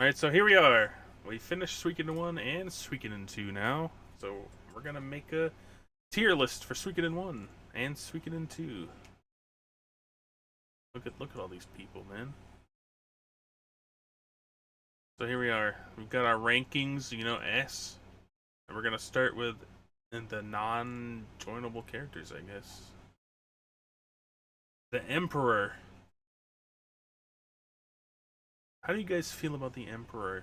Alright, so here we are. We finished Suikoden 1 and Suikoden 2 now. So we're gonna make a tier list for Suikoden 1 and Suikoden 2. Look at all these people, man. So here we are. We've got our rankings, S. And we're gonna start with the non-joinable characters, I guess. The Emperor. How do you guys feel about the Emperor?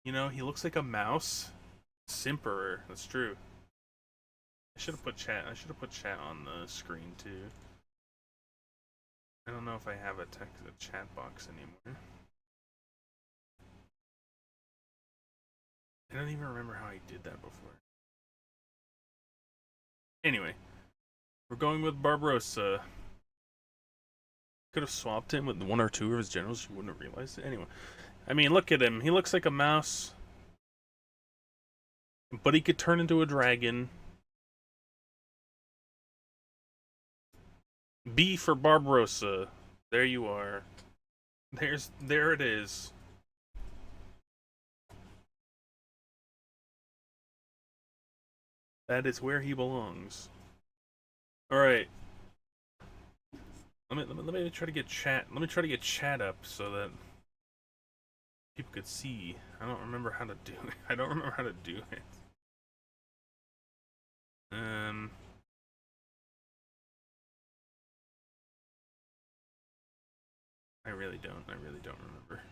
He looks like a mouse. Simperer, that's true. I should have put chat. I should have put chat on the screen too. I don't know if I have a chat box anymore. I don't even remember how I did that before. Anyway, we're going with Barbarossa. Could have swapped him with one or two of his generals. You wouldn't have realized it. Anyway, I mean, look at him. He looks like a mouse, but he could turn into a dragon. B for Barbarossa. There you are. There it is. That is where he belongs. All right. Let me try to get chat. Let me try to get chat up so that people could see. I don't remember how to do it. I don't remember how to do it. I really don't. I really don't remember.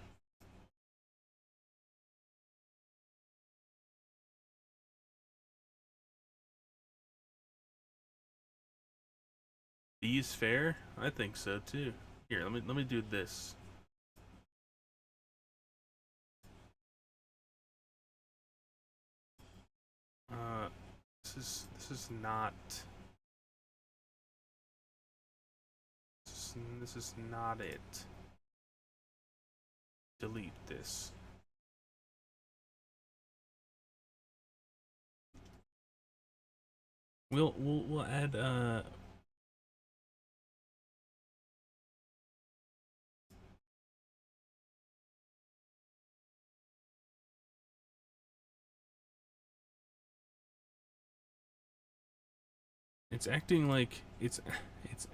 B is fair? I think so too. Here, let me do this. This is not. This is not it. Delete this. We'll add it's acting like it's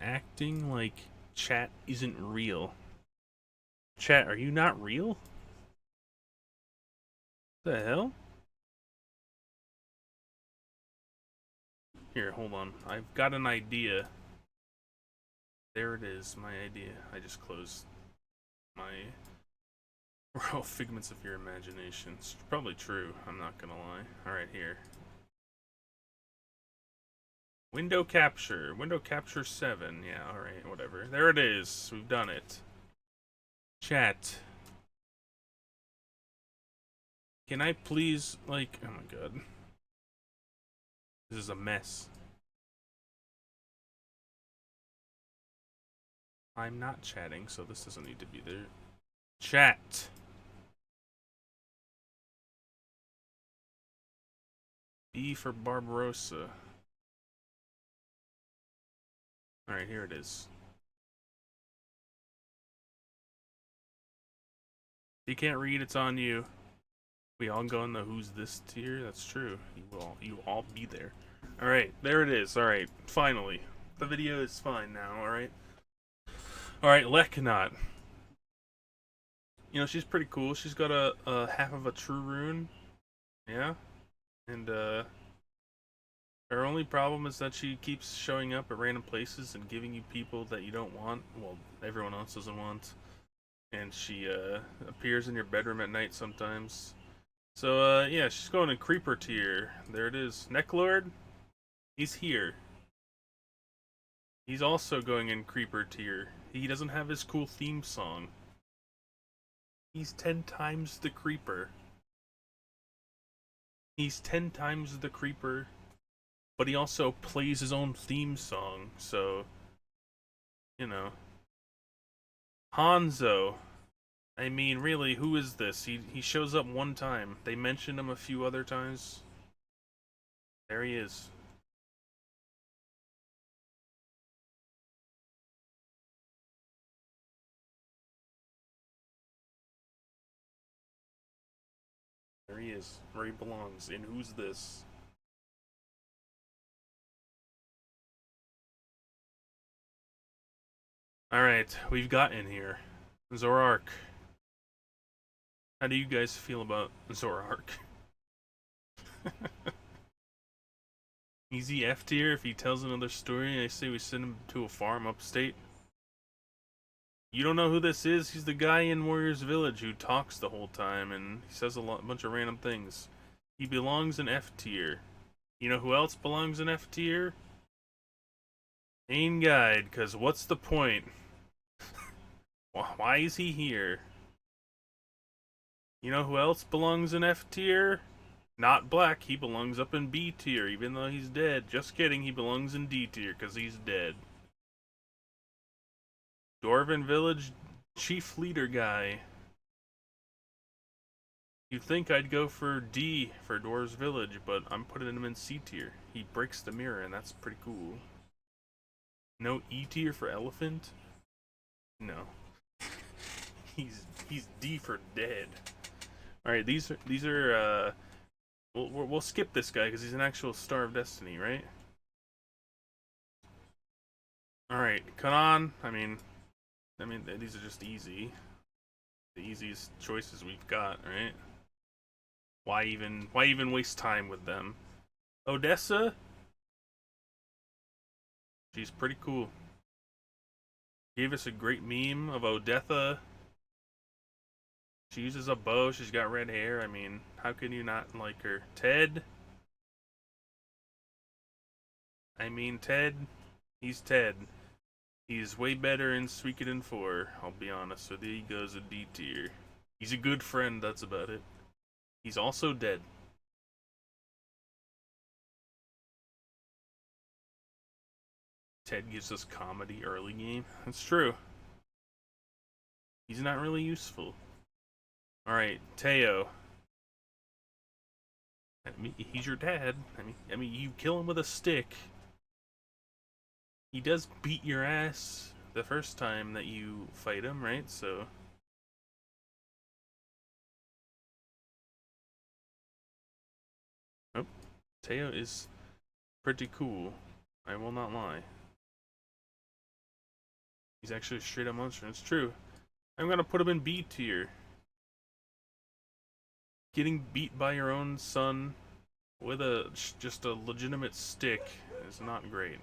acting like chat isn't real. Chat, are you not real? The hell? Here, hold on. I've got an idea. There it is, my idea. I just closed my. We're all figments of your imagination. It's probably true, I'm not gonna lie. Alright, here. Window capture. Window capture 7. Yeah, alright, whatever. There it is. We've done it. Chat. Can I please, like, oh my god. This is a mess. I'm not chatting, so this doesn't need to be there. Chat. B for Barbarossa. Alright, here it is. If you can't read, it's on you. We all go in the who's this tier? That's true. You will all be there. Alright, there it is. Alright, finally. The video is fine now, alright? Alright, Leknot. She's pretty cool. She's got a half of a true rune. Yeah. And her only problem is that she keeps showing up at random places and giving you people that you don't want. Well, everyone else doesn't want. And she appears in your bedroom at night sometimes. So yeah, she's going in creeper tier. There it is. Necklord, he's here. He's also going in creeper tier. He doesn't have his cool theme song. He's 10 times the creeper. He's 10 times the creeper, but he also plays his own theme song, so, Hanzo. I mean, really, who is this? He shows up one time. They mentioned him a few other times. There he is. he is, where he belongs. And who's this? Alright, we've got in here. Zorark. How do you guys feel about Zorark? Easy F tier if he tells another story and I say we send him to a farm upstate. You don't know who this is? He's the guy in Warriors Village who talks the whole time and he says a bunch of random things. He belongs in F tier. You know who else belongs in F tier? Main guide, cause what's the point? Why is he here? You know who else belongs in F tier? Not Black, he belongs up in B tier, even though he's dead. Just kidding, he belongs in D tier, cause he's dead. Dwarven Village Chief Leader guy. You'd think I'd go for D for Dwarves Village, but I'm putting him in C tier. He breaks the mirror, and that's pretty cool. No E tier for Elephant? No. he's D for dead. All right, these are we'll skip this guy because he's an actual Star of Destiny, right? All right, Kanan. I mean, these are just easy. The easiest choices we've got, right? Why even waste time with them? Odessa? She's pretty cool. Gave us a great meme of Odessa. She uses a bow, she's got red hair. I mean, how can you not like her? Ted? I mean, Ted? He's Ted. He's way better in Suikoden 4, I'll be honest with you. He goes a D tier. He's a good friend, that's about it. He's also dead. Ted gives us comedy early game. That's true. He's not really useful. Alright, Teo. I mean, he's your dad. I mean, you kill him with a stick. He does beat your ass the first time that you fight him, right? So... Oh, Teo is pretty cool. I will not lie. He's actually a straight up monster. It's true. I'm gonna put him in B tier. Getting beat by your own son with just a legitimate stick is not great.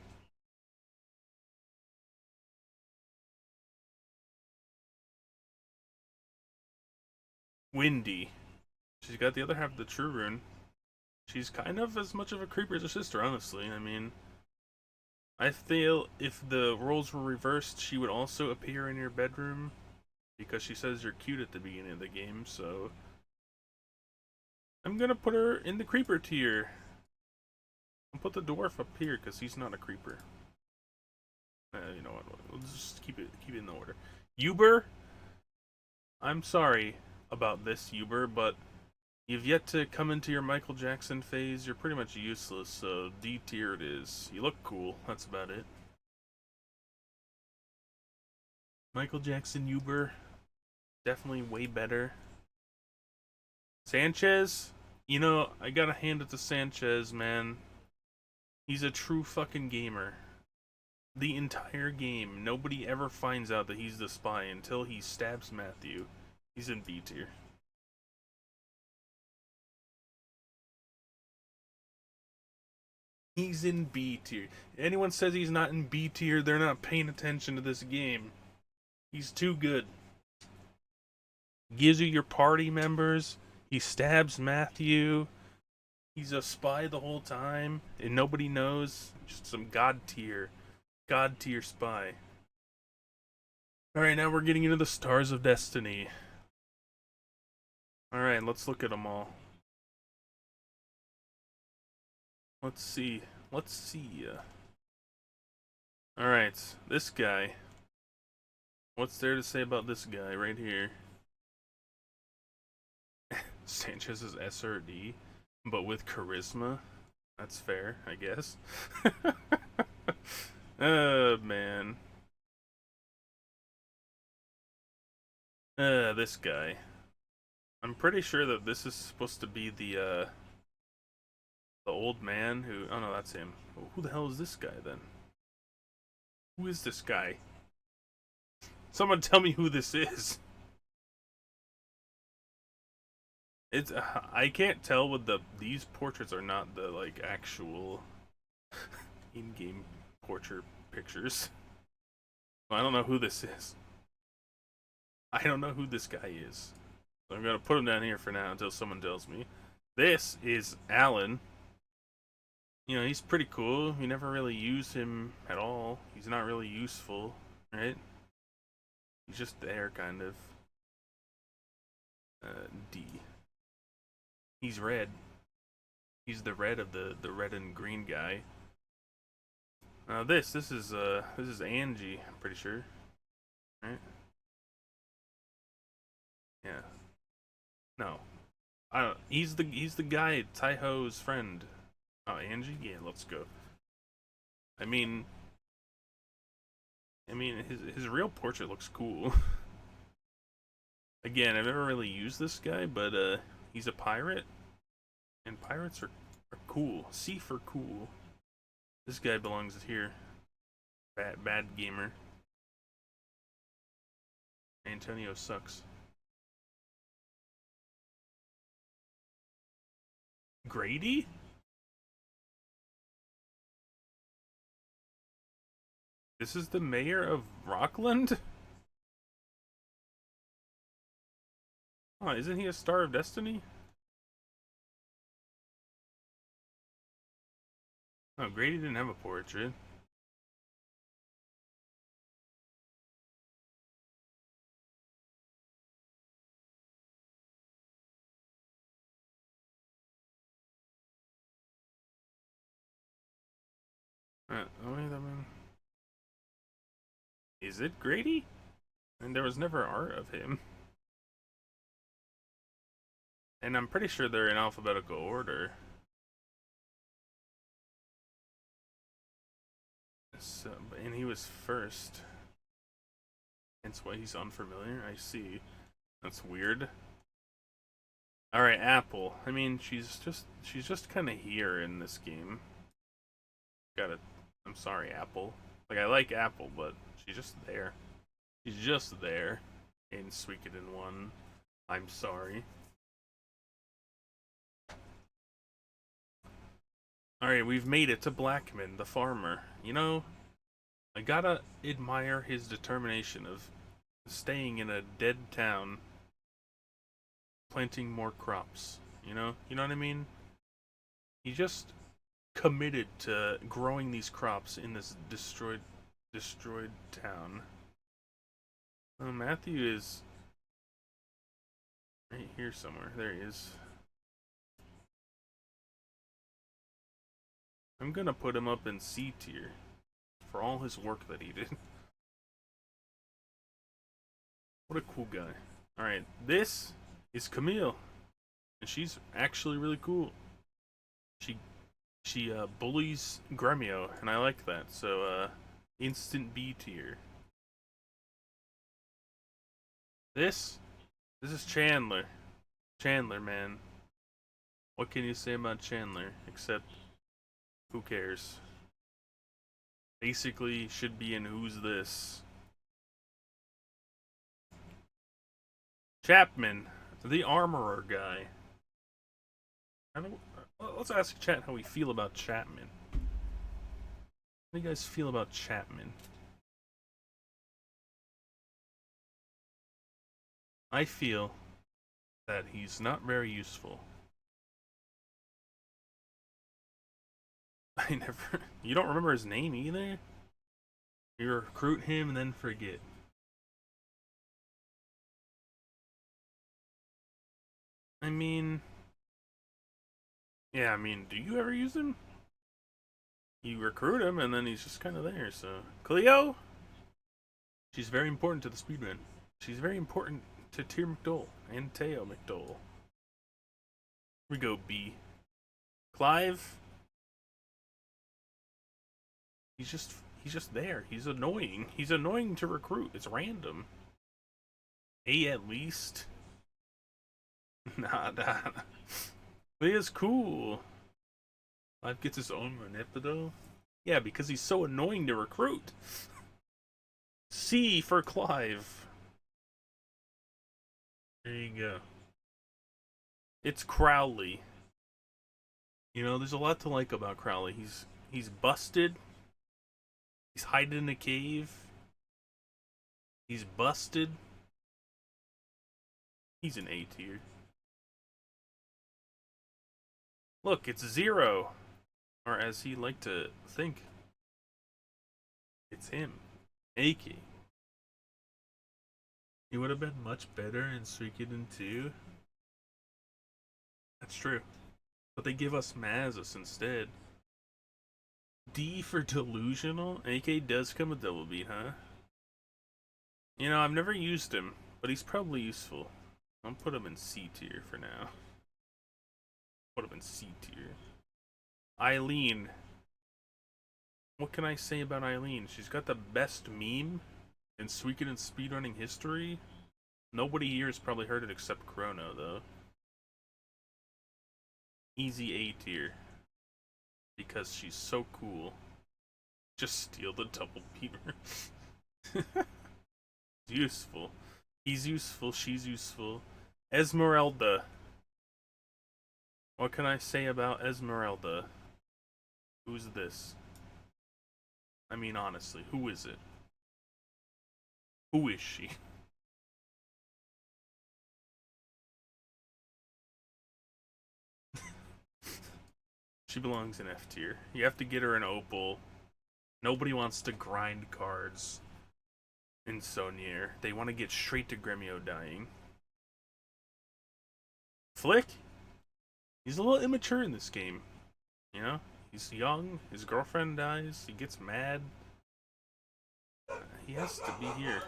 Windy. She's got the other half of the true rune. She's kind of as much of a creeper as her sister, honestly. I mean, I feel if the roles were reversed, she would also appear in your bedroom because she says you're cute at the beginning of the game, so I'm gonna put her in the creeper tier. I'll put the dwarf up here because he's not a creeper. You know what? We'll just keep it in the order. Uber, I'm sorry about this, Uber, but you've yet to come into your Michael Jackson phase. You're pretty much useless, so D tier it is. You look cool. That's about it. Michael Jackson Uber, definitely way better. Sanchez, you know, I gotta hand it to Sanchez, man. He's a true fucking gamer. The entire game, nobody ever finds out that he's the spy until he stabs Matthew. He's in B tier. He's in B tier. Anyone says he's not in B tier, they're not paying attention to this game. He's too good. Gives you your party members. He stabs Matthew. He's a spy the whole time, and nobody knows. Just some god tier spy. Alright, now we're getting into the Stars of Destiny. Alright, let's look at them all. Let's see. Alright, this guy. What's there to say about this guy right here? Sanchez's SRD, but with charisma. That's fair, I guess. Oh, man. This guy. I'm pretty sure that this is supposed to be the old man who. Oh no, that's him. Who the hell is this guy then? Who is this guy? Someone tell me who this is. It's I can't tell with these portraits are not the like actual in-game portrait pictures. I don't know who this is. I don't know who this guy is. So I'm gonna put him down here for now until someone tells me. This is Alan. You know, he's pretty cool. We never really use him at all. He's not really useful, right? He's just there, kind of. D. He's red. He's the red of the red and green guy. This is Angie. I'm pretty sure, right? Yeah. No, I don't. He's the guy Taiho's friend. Oh, Angie. Yeah, let's go. I mean, his real portrait looks cool. Again, I've never really used this guy, but he's a pirate, and pirates are cool. C for cool. This guy belongs here. Bad gamer. Antonio sucks. Grady? This is the mayor of Rockland? Oh, isn't he a Star of Destiny? Oh, Grady didn't have a portrait. Oh, wait, I mean, is it Grady? And there was never art of him. And I'm pretty sure they're in alphabetical order. So, and he was first. Hence why he's unfamiliar. I see. That's weird. All right, Apple. I mean, she's just kind of here in this game. Got it. I'm sorry, Apple. Like I like Apple, but she's just there. She's just there in Suikoden 1. I'm sorry. Alright, we've made it to Blackman, the farmer. You know, I gotta admire his determination of staying in a dead town, planting more crops. You know what I mean? He just committed to growing these crops in this destroyed town. Matthew is right here somewhere. There he is. I'm gonna put him up in C tier for all his work that he did. What a cool guy. Alright, this is Camille. And she's actually really cool. She bullies Gremio, and I like that. So instant B tier. This is Chandler. Chandler, man. What can you say about Chandler except who cares? Basically should be in Who's This. Chapman, the armorer guy. Let's ask chat how we feel about Chapman. How do you guys feel about Chapman? I feel that he's not very useful. I never. You don't remember his name either? You recruit him and then forget. I mean. Yeah, I mean, do you ever use him? You recruit him and then he's just kind of there, so. Cleo? She's very important to the speedrun. She's very important to Tyr McDole and Teo McDole. Here we go, B. Clive? He's just there. He's annoying. He's annoying to recruit. It's random. A at least. Nah, nah. But he is cool. Clive gets his own Manipido. Yeah, because he's so annoying to recruit. C for Clive. There you go. It's Crowley. You know, there's a lot to like about Crowley. He's busted. He's hiding in a cave. He's busted. He's an A tier. Look, it's Zero. Or as he liked to think, it's him. AK. He would have been much better in Suikoden 2. That's true. But they give us Mazus instead. D for delusional? AK does come with double beat, huh? You know, I've never used him, but he's probably useful. I'll put him in C tier for now. Put him in C tier. Eileen. What can I say about Eileen? She's got the best meme in Suikoden speedrunning history. Nobody here has probably heard it except Chrono, though. Easy A tier. Because she's so cool. Just steal the double beater. Useful. He's useful, she's useful. Esmeralda. What can I say about Esmeralda? Who's this? I mean, honestly, who is it? Who is she? She belongs in F tier. You have to get her an opal. Nobody wants to grind cards in Sonier. They want to get straight to Gremio dying. Flick? He's a little immature in this game. You know? He's young. His girlfriend dies. He gets mad. He has to be here.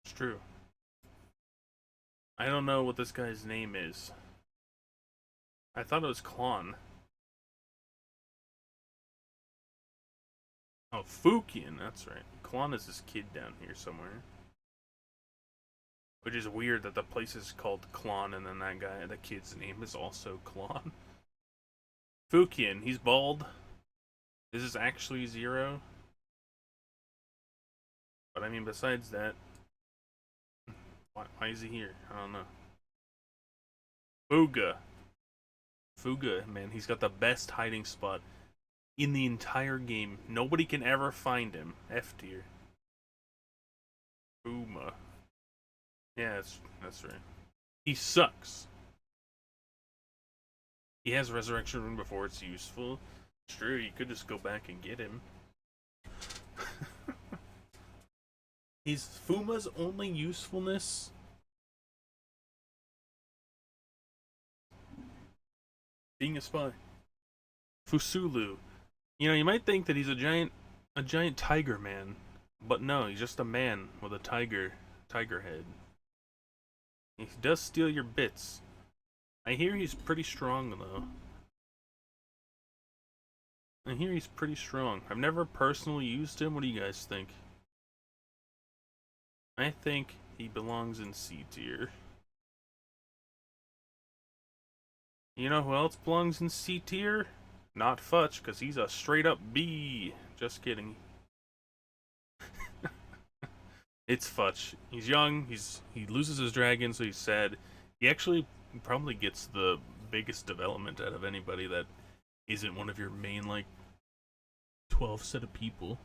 It's true. I don't know what this guy's name is. I thought it was Klon. Oh, Fukian, that's right. Klon is this kid down here somewhere. Which is weird that the place is called Klon and then that guy, the kid's name is also Klon. Fukian, he's bald. This is actually Zero. But I mean, besides that, why is he here? I don't know. Fuga. Fuga, man, he's got the best hiding spot in the entire game. Nobody can ever find him. F tier. Fuma. Yeah, that's right. He sucks. He has Resurrection Rune before it's useful. It's true, you could just go back and get him. He's Fuma's only usefulness. Being a spy. Fusulu. You know, you might think that he's a giant tiger man, but no, he's just a man with a tiger head. He does steal your bits. I hear he's pretty strong though. I hear he's pretty strong. I've never personally used him. What do you guys think? I think he belongs in C tier. You know who else belongs in C tier? Not Futch, because he's a straight up B. Just kidding. It's Futch. He's young, he loses his dragon, so he's sad. He actually probably gets the biggest development out of anybody that isn't one of your main, like, 12 set of people.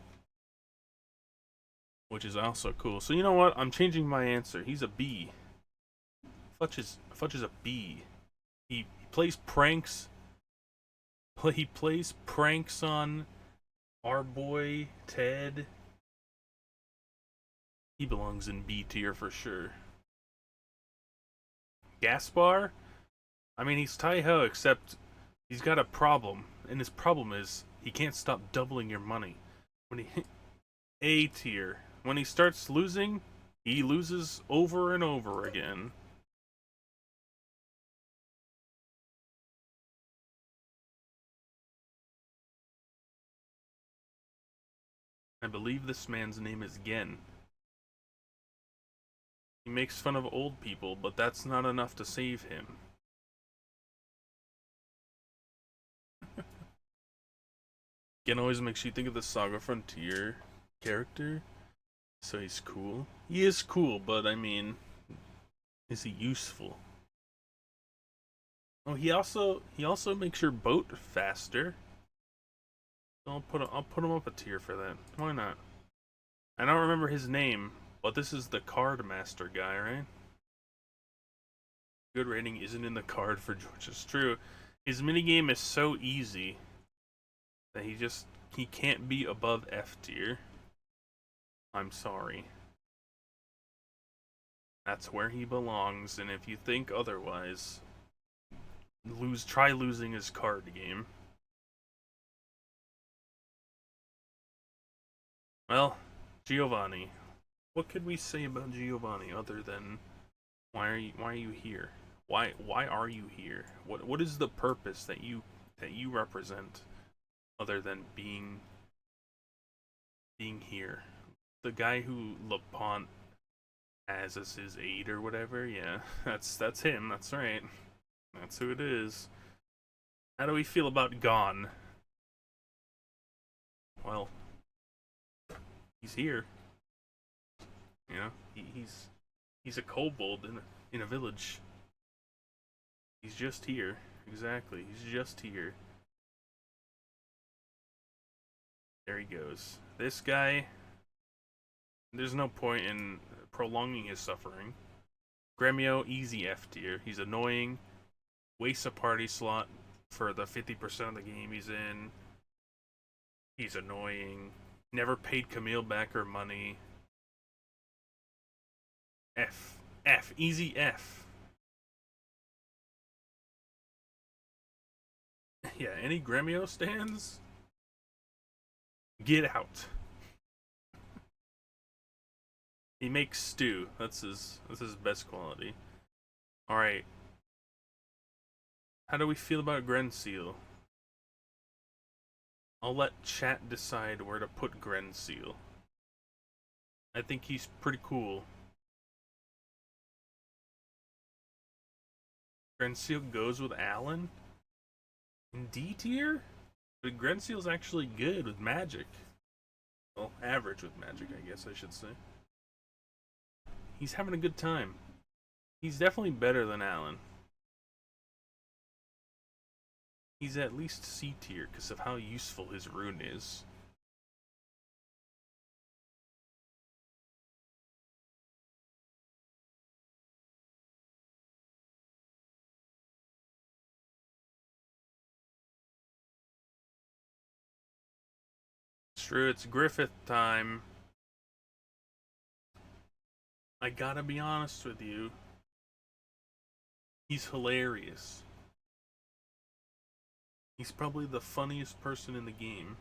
Which is also cool. So you know what? I'm changing my answer. He's a B. Futch is a B. He plays pranks. He plays pranks on our boy Ted. He belongs in B tier for sure. Gaspar? I mean, he's Tai-Ho, except he's got a problem. And his problem is he can't stop doubling your money. When he A tier. When he starts losing, he loses over and over again. I believe this man's name is Gen. He makes fun of old people, but that's not enough to save him. Gen always makes you think of the Saga Frontier character, so he's cool. He is cool, but I mean, is he useful? Oh, he also makes your boat faster. I'll put him up a tier for that. Why not? I don't remember his name, but this is the card master guy, right? Good rating isn't in the card for George. It's true. His minigame is so easy that he can't be above F tier. I'm sorry. That's where he belongs, and if you think otherwise, try losing his card game. Well, Giovanni. What could we say about Giovanni other than why are you here? Why are you here? What is the purpose that you represent other than being here? The guy who LaPont has as his aide or whatever, yeah, that's him. That's right. That's who it is. How do we feel about Gon? Well, he's here. You know, he's a kobold in a village. He's just here. Exactly. He's just here. There he goes. This guy, there's no point in prolonging his suffering. Gremio, easy F tier. He's annoying. Wastes a party slot for the 50% of the game he's in. He's annoying. Never paid Camille back her money. F. F. Easy F. Yeah, any Gremio stands? Get out. He makes stew. That's his best quality. Alright. How do we feel about Grenseal? I'll let chat decide where to put Grenseal. I think he's pretty cool. Grenseal goes with Alan? In D tier? But Grenseal's actually good with magic. Well, average with magic, I guess I should say. He's having a good time. He's definitely better than Alan. He's at least C tier because of how useful his rune is. It's true, it's Griffith time. I gotta be honest with you. He's hilarious. He's probably the funniest person in the game.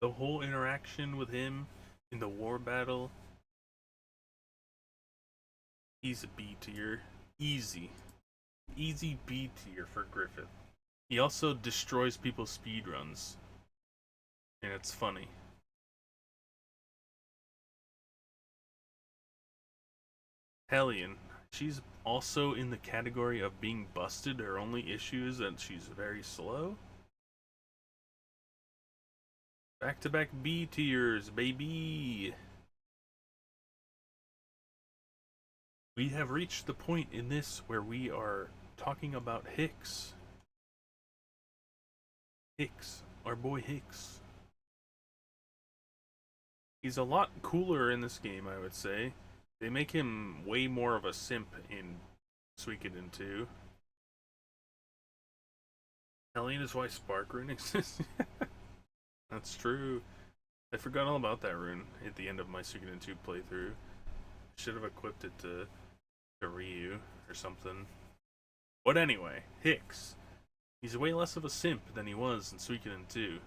The whole interaction with him in the war battle, he's a B tier. Easy. Easy B tier for Griffith. He also destroys people's speedruns. And it's funny. Hellion. She's also in the category of being busted. Her only issue is that she's very slow. Back to back B tiers, baby. We have reached the point in this where we are talking about Hicks. Hicks, our boy Hicks. He's a lot cooler in this game, I would say. They make him way more of a simp in Suikoden 2. Hellion is why Sparkrun exists. That's true. I forgot all about that rune at the end of my Suikoden 2 playthrough. Should have equipped it to Ryu or something. But anyway, Hicks. He's way less of a simp than he was in Suikoden 2.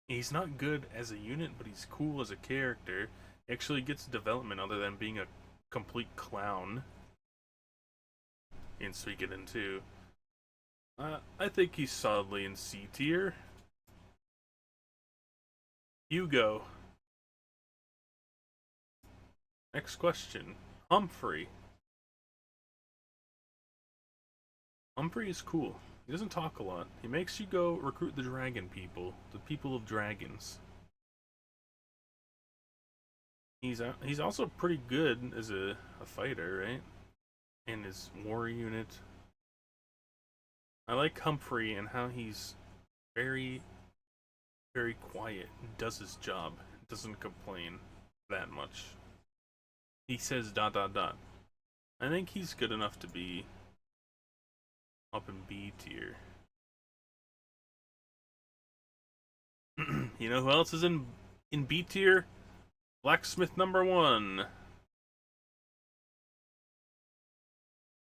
He's not good as a unit, but he's cool as a character. He actually gets development other than being a complete clown in Suikoden 2. I think he's solidly in C tier. Hugo. Next question. Humphrey. Humphrey is cool. He doesn't talk a lot. He makes you go recruit the dragon people, the people of dragons. He's also pretty good as a fighter, right? In his war unit. I like Humphrey and how he's very, very quiet. Does his job. Doesn't complain that much. He says dot dot dot. I think he's good enough to be up in B tier. You know who else is in B tier? Blacksmith number 1.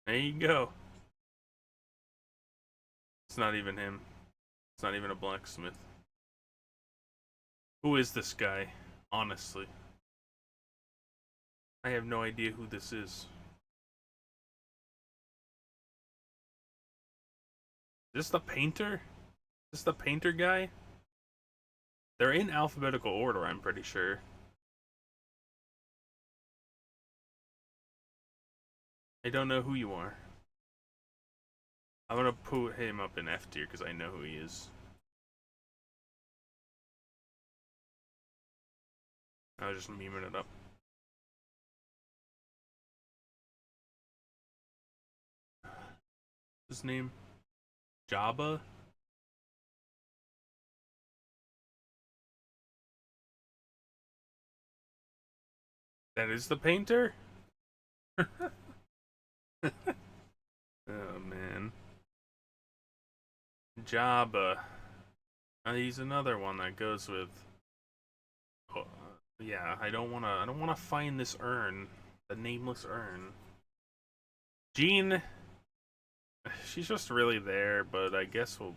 There you go. It's not even him. It's not even a blacksmith. Who is this guy? Honestly. I have no idea who this is. Is this the painter? Is this the painter guy? They're in alphabetical order, I'm pretty sure. I don't know who you are. I'm gonna put him up in F tier because I know who he is. I was just memeing it up. His name? Jabba? That is the painter? Oh man. Jabba. He's another one that goes with. Oh, yeah, I don't wanna find this urn, the nameless urn. Jean. She's just really there, but I guess we'll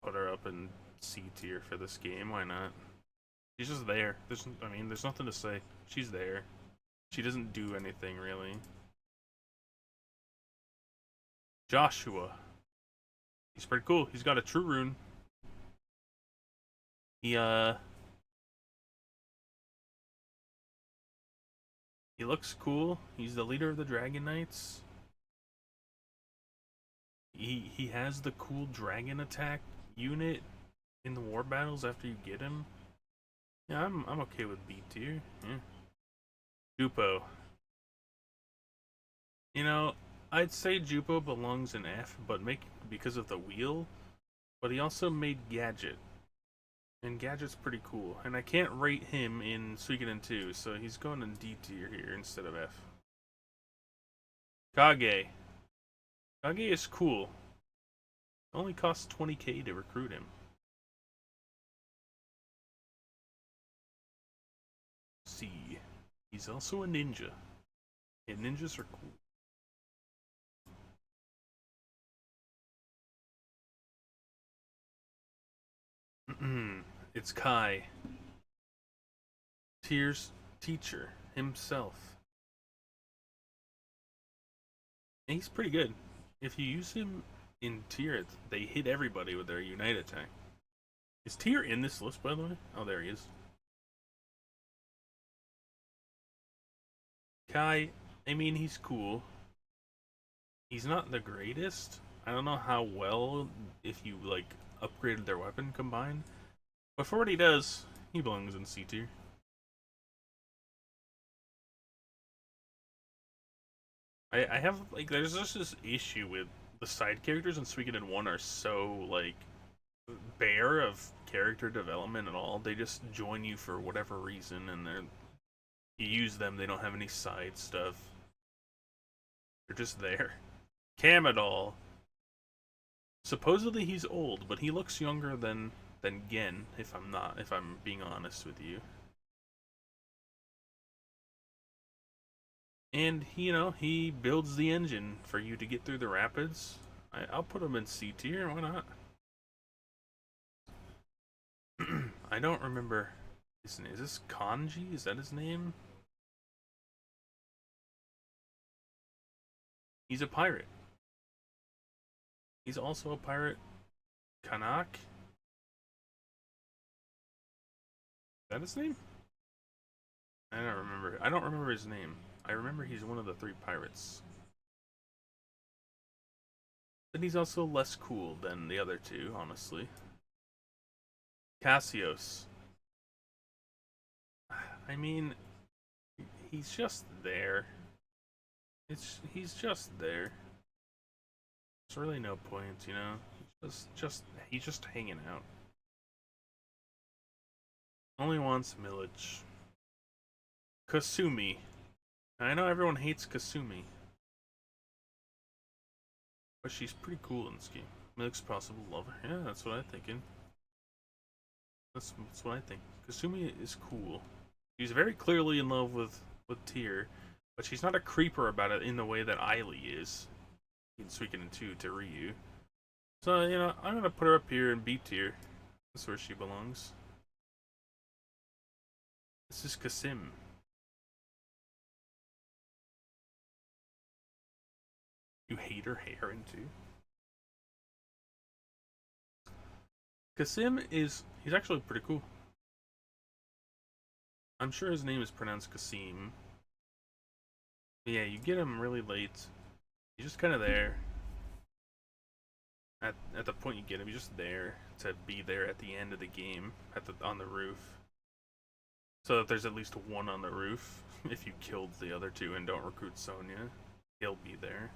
put her up in C tier for this game. Why not? She's just there. There's nothing to say. She's there. She doesn't do anything really. Joshua. He's pretty cool. He's got a true rune. He looks cool. He's the leader of the Dragon Knights. He has the cool dragon attack unit in the war battles after you get him. Yeah, I'm okay with B tier. Yeah. Jupo. You know, I'd say Jupo belongs in F, but because of the wheel. But he also made Gadget. And Gadget's pretty cool. And I can't rate him in Suikoden 2, so he's going in D tier here instead of F. Kage. Kage is cool. It only costs 20k to recruit him. C. He's also a ninja. And ninjas are cool. It's Kai. Tyr's teacher himself. And he's pretty good. If you use him in Tyr, they hit everybody with their Unite attack. Is Tyr in this list, by the way? Oh, there he is. Kai, I mean, he's cool. He's not the greatest. I don't know how well, if you, like, upgraded their weapon combined. But for what he does, he belongs in C tier. I have, like, there's just this issue with the side characters in Suikoden 1 are so, like, bare of character development at all. They just join you for whatever reason, and you use them, they don't have any side stuff. They're just there. Camadol. Supposedly he's old, but he looks younger than Gen. If I'm being honest with you. And he builds the engine for you to get through the rapids. I'll put him in C tier. Why not? I don't remember his name. Is this Kanji? Is that his name? He's a pirate. He's also a pirate. Kanak? Is that his name? I don't remember. I don't remember his name. I remember he's one of the three pirates. But he's also less cool than the other two, honestly. Cassios. I mean, he's just there. He's just there. There's really no point, you know. He's just hanging out. Only wants millage. Kasumi. I know everyone hates Kasumi, but she's pretty cool in this game. Milk's possible lover. Yeah, that's what I'm thinking. That's what I think. Kasumi is cool. She's very clearly in love with Tyr, but she's not a creeper about it in the way that Ailey is in Suikoden 2 to Ryu. So, I'm gonna put her up here in B tier. That's where she belongs. This is Kasim. You hate her hair too? Kasim he's actually pretty cool. I'm sure his name is pronounced Kasim. But yeah, you get him really late. He's just kind of there. At the point you get him, he's just there to be there at the end of the game on the roof. So that there's at least one on the roof. If you killed the other two and don't recruit Sonya, he'll be there.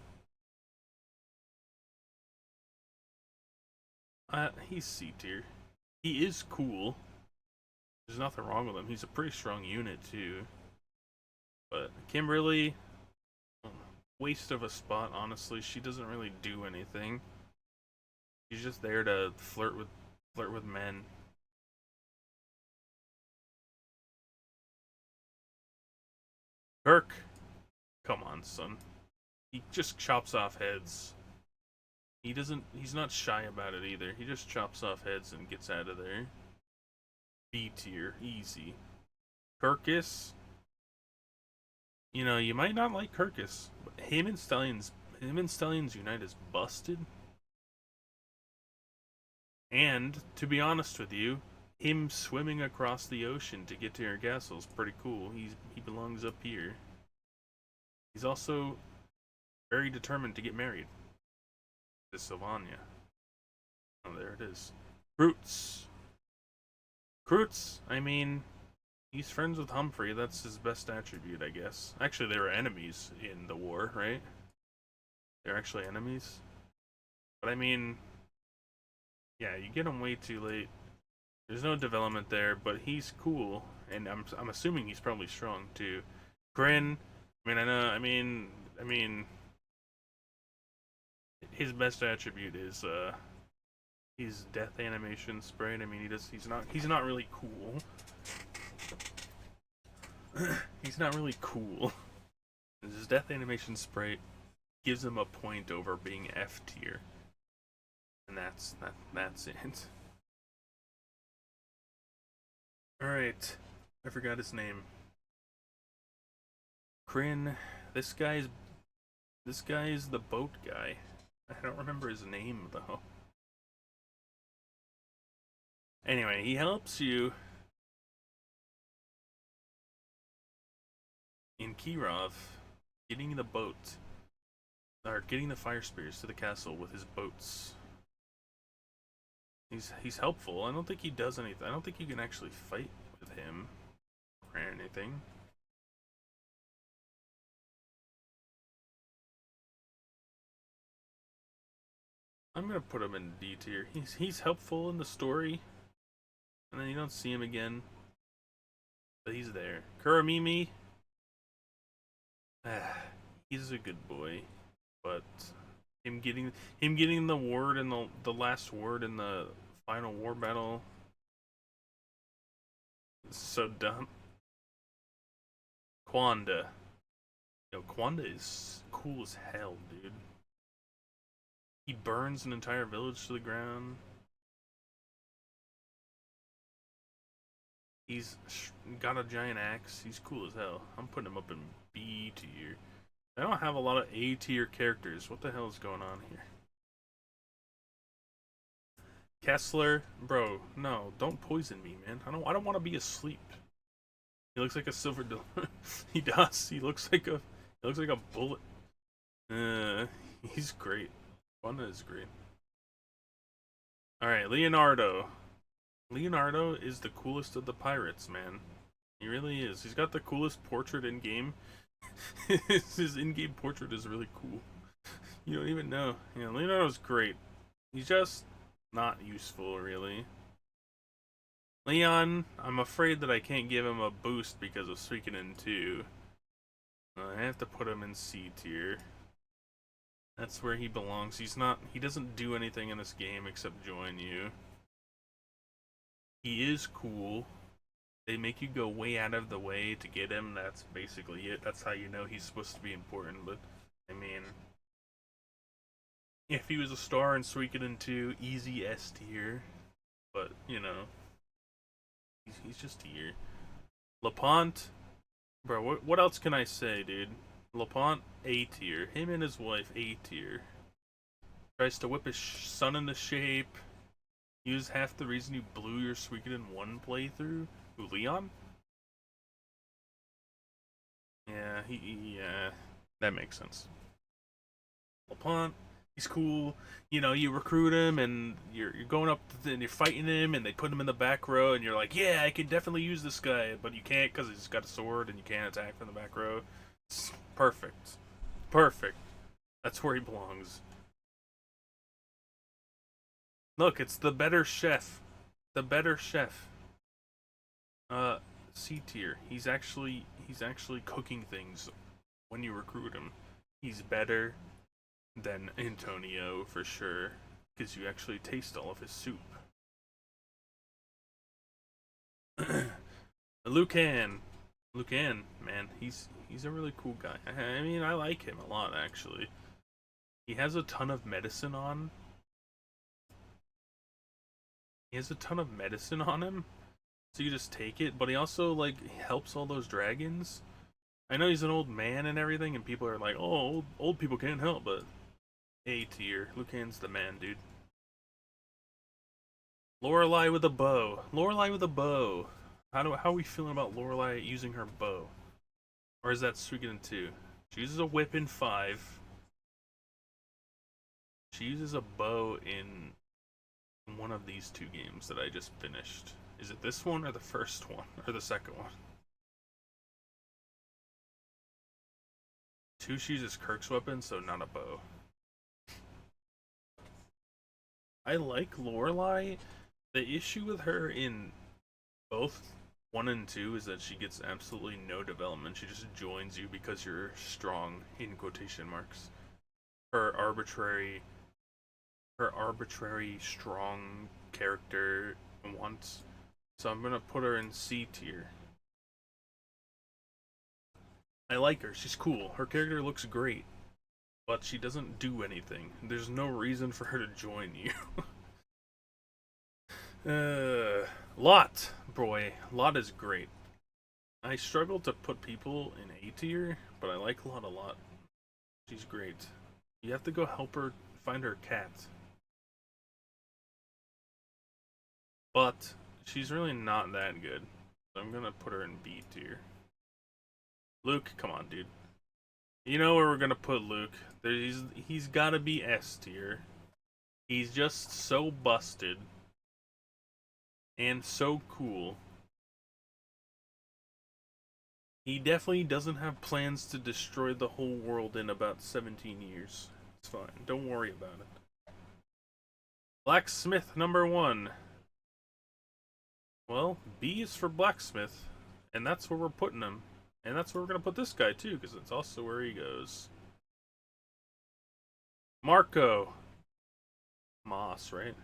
He's C tier. He is cool. There's nothing wrong with him. He's a pretty strong unit too. But Kimberly, waste of a spot. Honestly, she doesn't really do anything. She's just there to flirt with men. Kirk, come on, son. He just chops off heads. He's not shy about it either. He just chops off heads and gets out of there. B tier, easy. Kirkus, you might not like Kirkus, but him and Stallions Unite is busted. And to be honest with you, him swimming across the ocean to get to your castle is pretty cool. He belongs up here. He's also very determined to get married to Sylvania. Oh, there it is. Kroots. I mean, he's friends with Humphrey. That's his best attribute, I guess. Actually, they were enemies in the war, right? They're actually enemies. But I mean, yeah, you get him way too late. There's no development there, but he's cool, and I'm assuming he's probably strong too. Grin, I mean, his best attribute is his death animation sprite. I mean, he's not really cool. He's not really cool. His death animation sprite gives him a point over being F tier, and that's it. All right, I forgot his name. Kryn. This guy's the boat guy. I don't remember his name though. Anyway, he helps you in Kirov getting the boat or getting the fire spears to the castle with his boats. He's helpful. I don't think he does anything. I don't think you can actually fight with him or anything. I'm gonna put him in D tier. He's helpful in the story, and then you don't see him again, but he's there. Kuramimi, he's a good boy, but Him getting the word in the last word in the final war battle. It's so dumb. Quanda. Yo, Quanda is cool as hell, dude. He burns an entire village to the ground. He's got a giant axe. He's cool as hell. I'm putting him up in B tier. I don't have a lot of A tier characters. What the hell is going on here? Kessler, bro, no, don't poison me, man. I don't want to be asleep. He looks like a silver he does. He looks like a bullet. Uh, he's great. Wanda is great. All right, Leonardo. Leonardo is the coolest of the pirates, man. He really is. He's got the coolest portrait in game. His in-game portrait is really cool. You don't even know. Yeah, Leonardo's great. He's just not useful, really. Leon, I'm afraid that I can't give him a boost because of Suikoden 2. I have to put him in C tier. That's where he belongs. He doesn't do anything in this game except join you. He is cool. They make you go way out of the way to get him. That's basically it. That's how you know he's supposed to be important. But, I mean, if he was a star in Suikoden 2, easy S tier. But, you know, he's just here. LaPont, bro, what else can I say, dude? LaPont, A tier. Him and his wife, A tier. Tries to whip his son into shape. He was half the reason you blew your Suikoden 1 playthrough. Who, Leon? Yeah, yeah, that makes sense. LaPont, he's cool. You know, you recruit him and you're going up and you're fighting him and they put him in the back row and you're like, yeah, I can definitely use this guy, but you can't because he's got a sword and you can't attack from the back row. It's perfect. Perfect. That's where he belongs. Look, it's the better chef. The better chef. C tier. He's actually cooking things when you recruit him. He's better than Antonio for sure, because you actually taste all of his soup. Lucan, Lucan, man, he's a really cool guy. I mean, I like him a lot actually. He has a ton of medicine on. He has a ton of medicine on him, so you just take it. But he also like helps all those dragons. I know he's an old man and everything, and people are like, "Oh, old people can't help," but A tier. Lucan's the man, dude. Lorelai with a bow. Lorelai with a bow. How are we feeling about Lorelai using her bow? Or is that Suikoden 2? She uses a whip in 5. She uses a bow in one of these two games that I just finished. Is it this one or the first one? Or the second one? 2 she uses Kirk's weapon, so not a bow. I like Lorelai. The issue with her in both 1 and 2 is that she gets absolutely no development. She just joins you because you're strong, in quotation marks. Her arbitrary strong character wants. So I'm gonna put her in C tier. I like her. She's cool. Her character looks great, but she doesn't do anything. There's no reason for her to join you. Lot, boy, Lot is great. I struggle to put people in A tier, but I like Lot a lot. She's great. You have to go help her find her cat. But she's really not that good. So I'm gonna put her in B tier. Luke, come on, dude. You know where we're gonna put Luke. He's gotta be S tier. He's just so busted. And so cool. He definitely doesn't have plans to destroy the whole world in about 17 years. It's fine. Don't worry about it. Blacksmith number 1. Well, B is for blacksmith, and that's where we're putting him. And that's where we're going to put this guy, too, because it's also where he goes. Marco. Moss, right?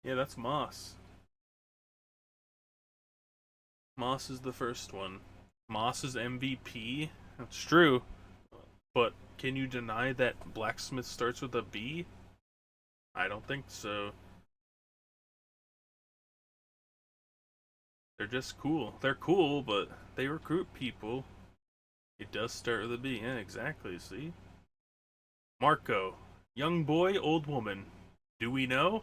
Yeah, that's Moss. Moss is the first one. Moss is MVP. That's true. But can you deny that Blacksmith starts with a B? I don't think so. They're just cool. They're cool, but they recruit people. It does start with a B. Yeah, exactly. See? Marco. Young boy, old woman. Do we know?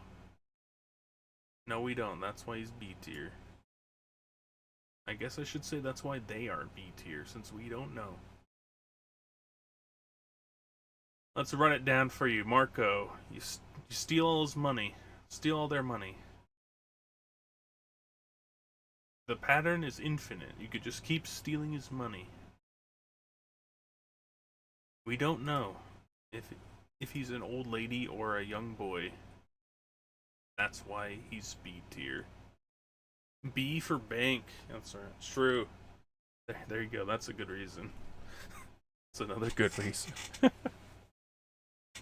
No, we don't. That's why he's B tier. I guess I should say that's why they are B tier, since we don't know. Let's run it down for you. Marco, you steal all his money. Steal all their money. The pattern is infinite. You could just keep stealing his money. We don't know if he's an old lady or a young boy. That's why he's B tier. B for bank. That's right. It's true. There you go. That's a good reason. That's another good reason.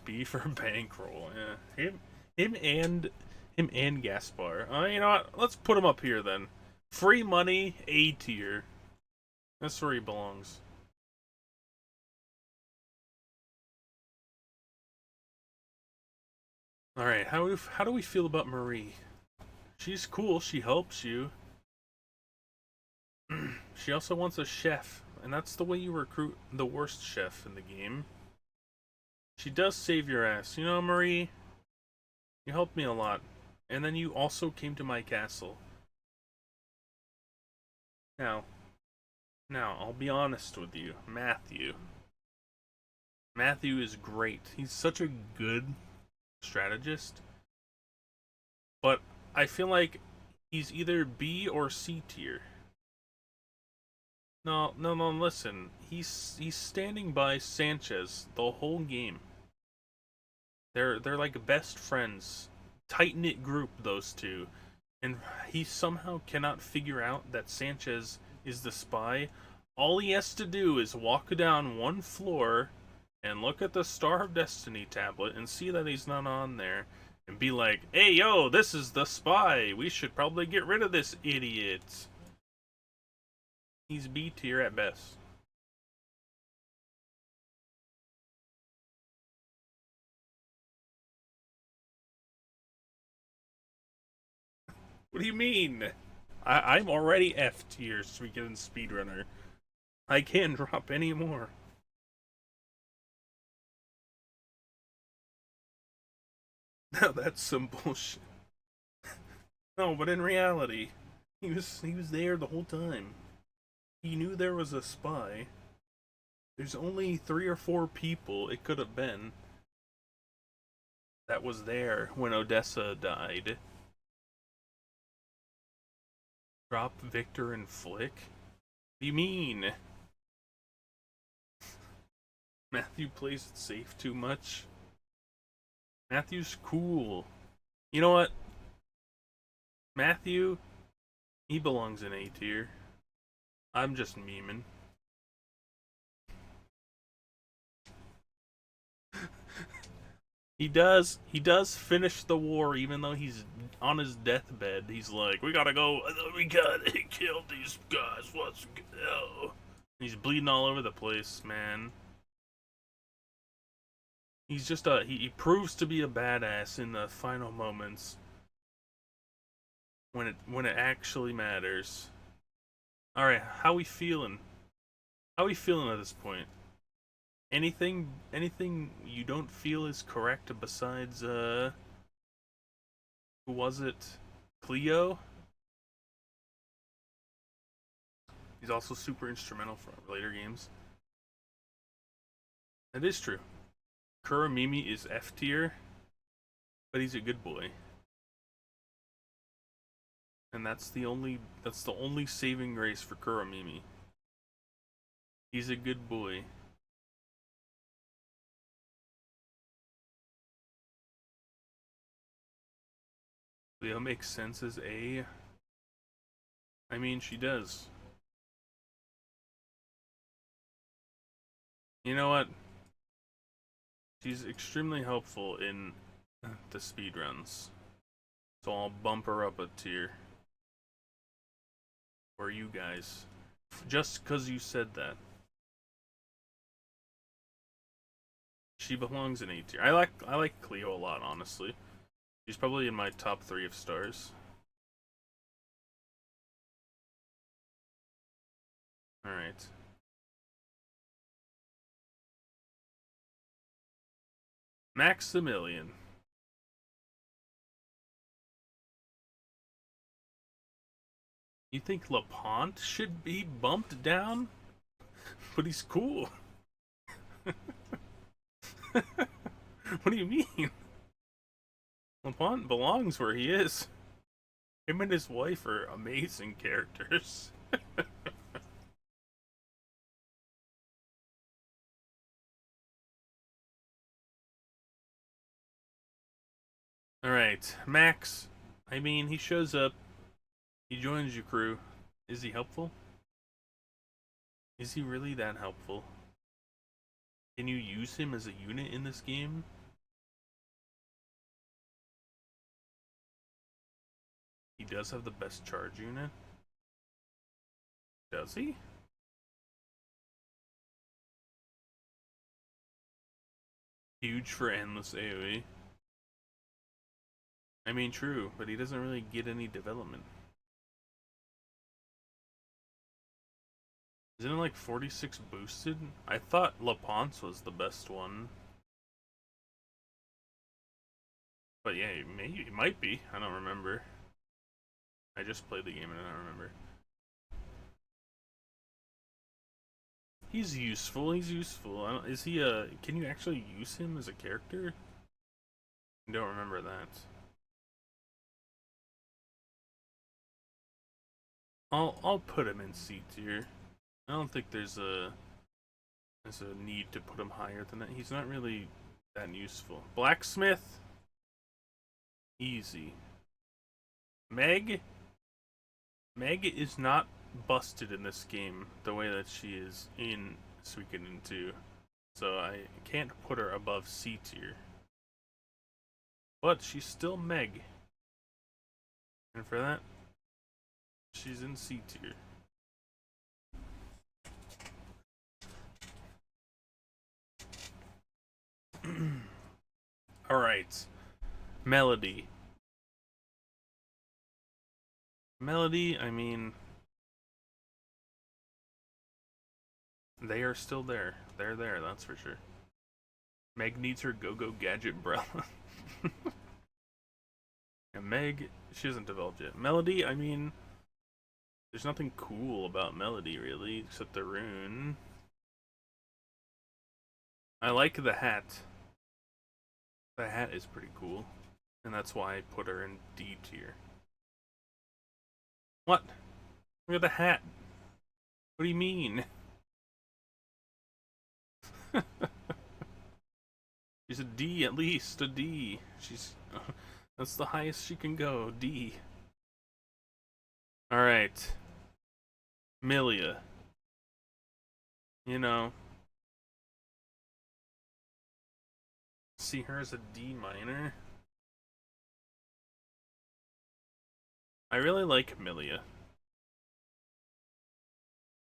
B for bankroll. Yeah. Him and Gaspar. You know what? Let's put him up here then. Free money, A tier. That's where he belongs. All right. How do we feel about Marie? She's cool. She helps you. She also wants a chef, and that's the way you recruit the worst chef in the game. She does save your ass. You know, Marie, you helped me a lot. And then you also came to my castle. Now, I'll be honest with you. Matthew. Matthew is great. He's such a good strategist. But I feel like he's either B or C tier. No, listen. He's standing by Sanchez the whole game. They're like best friends. Tight knit group, those two. And he somehow cannot figure out that Sanchez is the spy. All he has to do is walk down one floor and look at the Star of Destiny tablet and see that he's not on there and be like, hey yo, this is the spy. We should probably get rid of this idiot. He's B tier at best. What do you mean? I'm already F tier Suikoden Speedrunner. I can't drop any more. Now that's some bullshit. No, but in reality, he was there the whole time. He knew there was a spy. There's only 3 or 4 people it could have been that was there when Odessa died. Drop Victor and Flick? What do you mean? Matthew plays it safe too much. Matthew's cool. You know what? Matthew, he belongs in A tier. I'm just memeing. He does finish the war even though he's on his deathbed. He's like, we gotta go, we gotta kill these guys, let's go. He's bleeding all over the place, man. He's just he proves to be a badass in the final moments when it actually matters. Alright, how we feeling? How we feeling at this point? Anything you don't feel is correct besides who was it? Cleo? He's also super instrumental for later games. That is true. Kuramimi is F tier, but he's a good boy. And that's the only saving grace for Kuramimi. He's a good boy. Cleo makes sense as A. I mean, she does. You know what? She's extremely helpful in the speedruns. So I'll bump her up a tier for you guys. Just because you said that. She belongs in A tier. I like Cleo a lot, honestly. She's probably in my top 3 of stars. Alright. Maximilian. You think LaPont should be bumped down? But he's cool. What do you mean? LaPont belongs where he is. Him and his wife are amazing characters. Alright, Max. I mean, he shows up. He joins your crew. Is he helpful? Is he really that helpful? Can you use him as a unit in this game? He does have the best charge unit. Does he? Huge for endless AoE. I mean, true, but he doesn't really get any development. Isn't it like 46 boosted? I thought LaPonce was the best one. But yeah, maybe it might be. I don't remember. I just played the game and I don't remember. He's useful. He's useful. Is he a? Can you actually use him as a character? I don't remember that. I'll put him in C tier. I don't think there's a need to put him higher than that. He's not really that useful. Blacksmith, easy. Meg is not busted in this game the way that she is in Suikoden 2. So I can't put her above C tier. But she's still Meg. And for that, she's in C tier. Alright. Melody. Melody, I mean, they are still there. They're there, that's for sure. Meg needs her go-go gadget umbrella. And Meg, she hasn't developed yet. Melody, I mean, there's nothing cool about Melody, really, except the rune. I like the hat. The hat is pretty cool. And that's why I put her in D tier. What? Look at the hat. What do you mean? She's a D at least, a D. She's that's the highest she can go, D. Alright. Milia. You know. See her as a D minor. I really like Milia.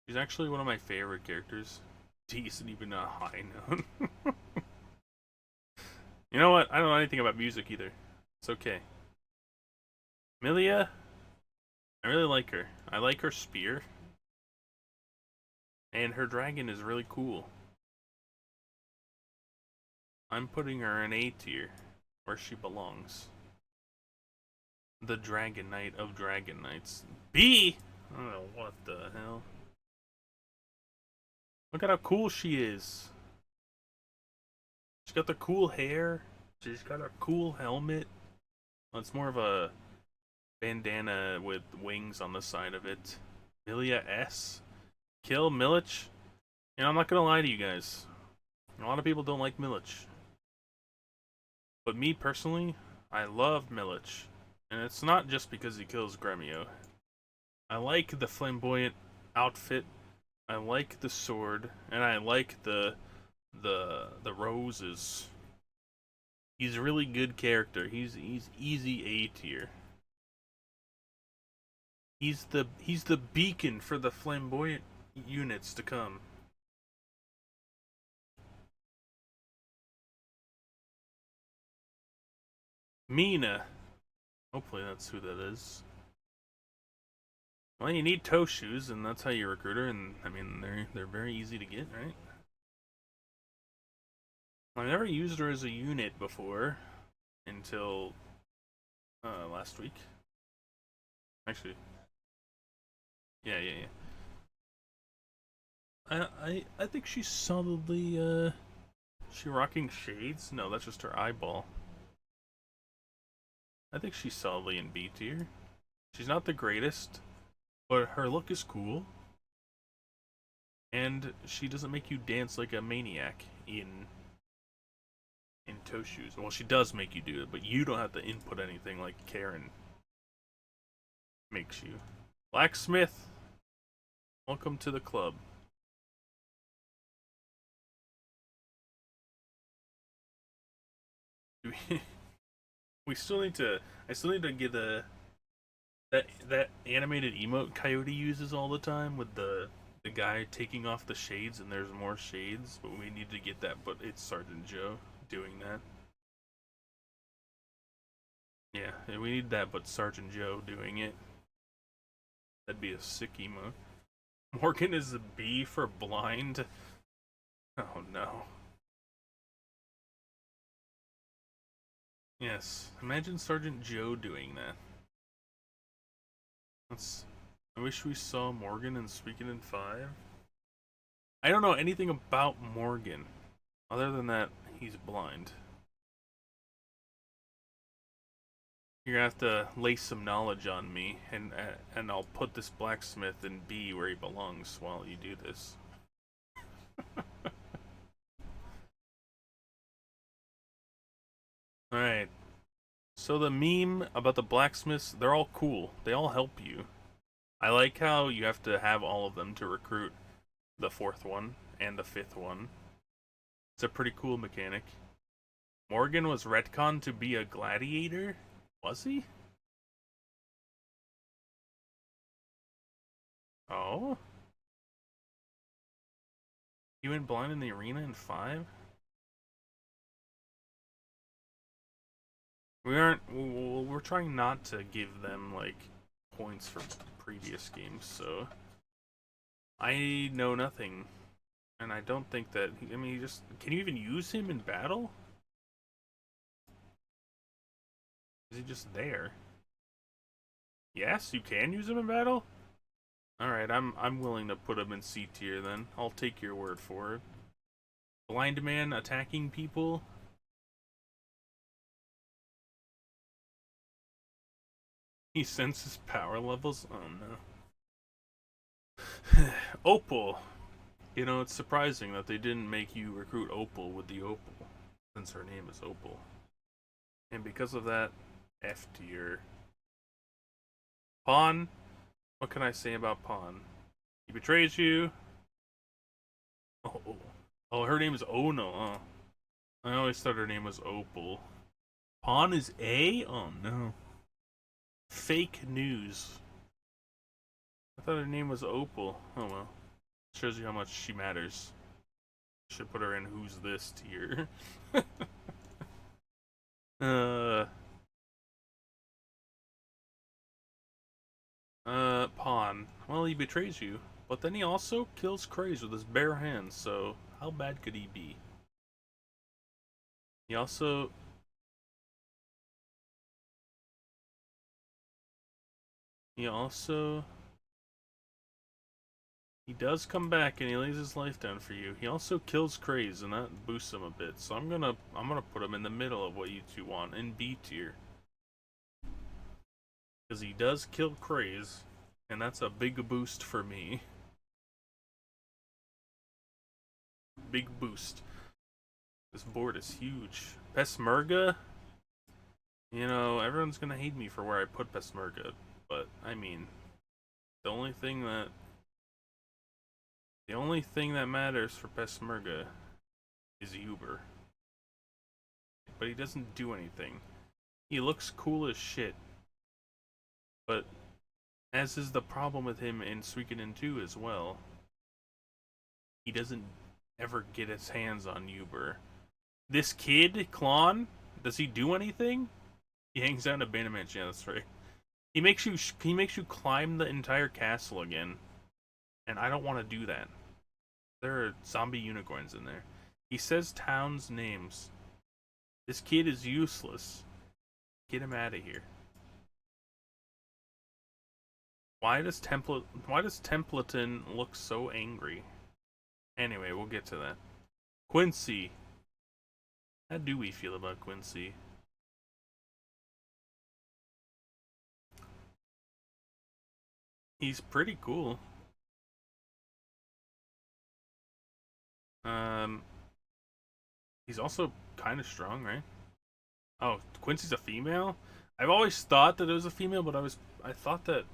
She's actually one of my favorite characters. D isn't even a high note. You know what? I don't know anything about music either. It's okay. Milia, I really like her. I like her spear. And her dragon is really cool. I'm putting her in A tier, where she belongs. The Dragon Knight of Dragon Knights. B? I don't know what the hell. Look at how cool she is. She's got the cool hair. She's got a cool helmet. Well, it's more of a bandana with wings on the side of it. Milia S. Kill Milich. You know, I'm not gonna lie to you guys. A lot of people don't like Milich. But me personally, I love Milich. And it's not just because he kills Gremio. I like the flamboyant outfit. I like the sword, and I like the roses. He's a really good character. He's easy A tier. He's the beacon for the flamboyant units to come. Mina. Hopefully that's who that is. Well, you need toe shoes, and that's how you recruit her. And I mean, they're very easy to get, right? I've never used her as a unit before until last week. Actually, yeah. I think she's solidly. She rocking shades? No, that's just her eyeball. I think she's solidly in B tier. She's not the greatest, but her look is cool. And she doesn't make you dance like a maniac in toe shoes. Well, she does make you do it, but you don't have to input anything like Karen makes you. Blacksmith, welcome to the club. We still need to. I still need to get that animated emote Coyote uses all the time with the guy taking off the shades and there's more shades, but we need to get that. But it's Sergeant Joe doing that. Yeah, we need that, but Sergeant Joe doing it. That'd be a sick emote. Morgan is a B for blind. Oh no. Yes, imagine Sergeant Joe doing that. That's. I wish we saw Morgan in Suikoden 5. I don't know anything about Morgan, other than that he's blind. You're gonna have to lay some knowledge on me, and I'll put this blacksmith in B where he belongs while you do this. Alright. So the meme about the blacksmiths, they're all cool. They all help you. I like how you have to have all of them to recruit the fourth one and the fifth one. It's a pretty cool mechanic. Morgan was retconned to be a gladiator? Was he? Oh? He went blind in the arena in 5? We're trying not to give them, like, points for previous games, so... I know nothing. And I don't think that, I mean, he just, can you even use him in battle? Is he just there? Yes, you can use him in battle? Alright, I'm willing to put him in C tier then. I'll take your word for it. Blind man attacking people? He senses power levels? Oh no. Opal. You know, it's surprising that they didn't make you recruit Opal with the Opal, since her name is Opal. And because of that, F tier. Pawn? What can I say about Pawn? He betrays you. Oh, her name is Ono. Oh. I always thought her name was Opal. Pawn is A? Oh no. Fake news. I thought her name was Opal. Oh well. Shows you how much she matters. Should put her in who's this tier. Pawn. Well, he betrays you, but then he also kills Craze with his bare hands, so how bad could he be? He also... He does come back and he lays his life down for you. He also kills Craze and that boosts him a bit. So I'm gonna put him in the middle of what you two want, in B tier. Because he does kill Craze, and that's a big boost for me. Big boost. This board is huge. Peshmerga? You know, everyone's gonna hate me for where I put Peshmerga, but I mean, the only thing that matters for Peshmerga is Uber. but he doesn't do anything. He looks cool as shit, but as is the problem with him in Suikoden 2 as well, he doesn't ever get his hands on Uber. This kid, Klon, does he do anything? He hangs out in a abandonment. Yeah, that's right. He makes you climb the entire castle again, and I don't want to do that. There are zombie unicorns in there. He says towns' names. This kid is useless. Get him out of here. Templeton look so angry? Anyway, we'll get to that. Quincy. How do we feel about Quincy? He's pretty cool. Um, he's also kind of strong, right? Oh, Quincy's a female. I've always thought that it was a female, but I thought that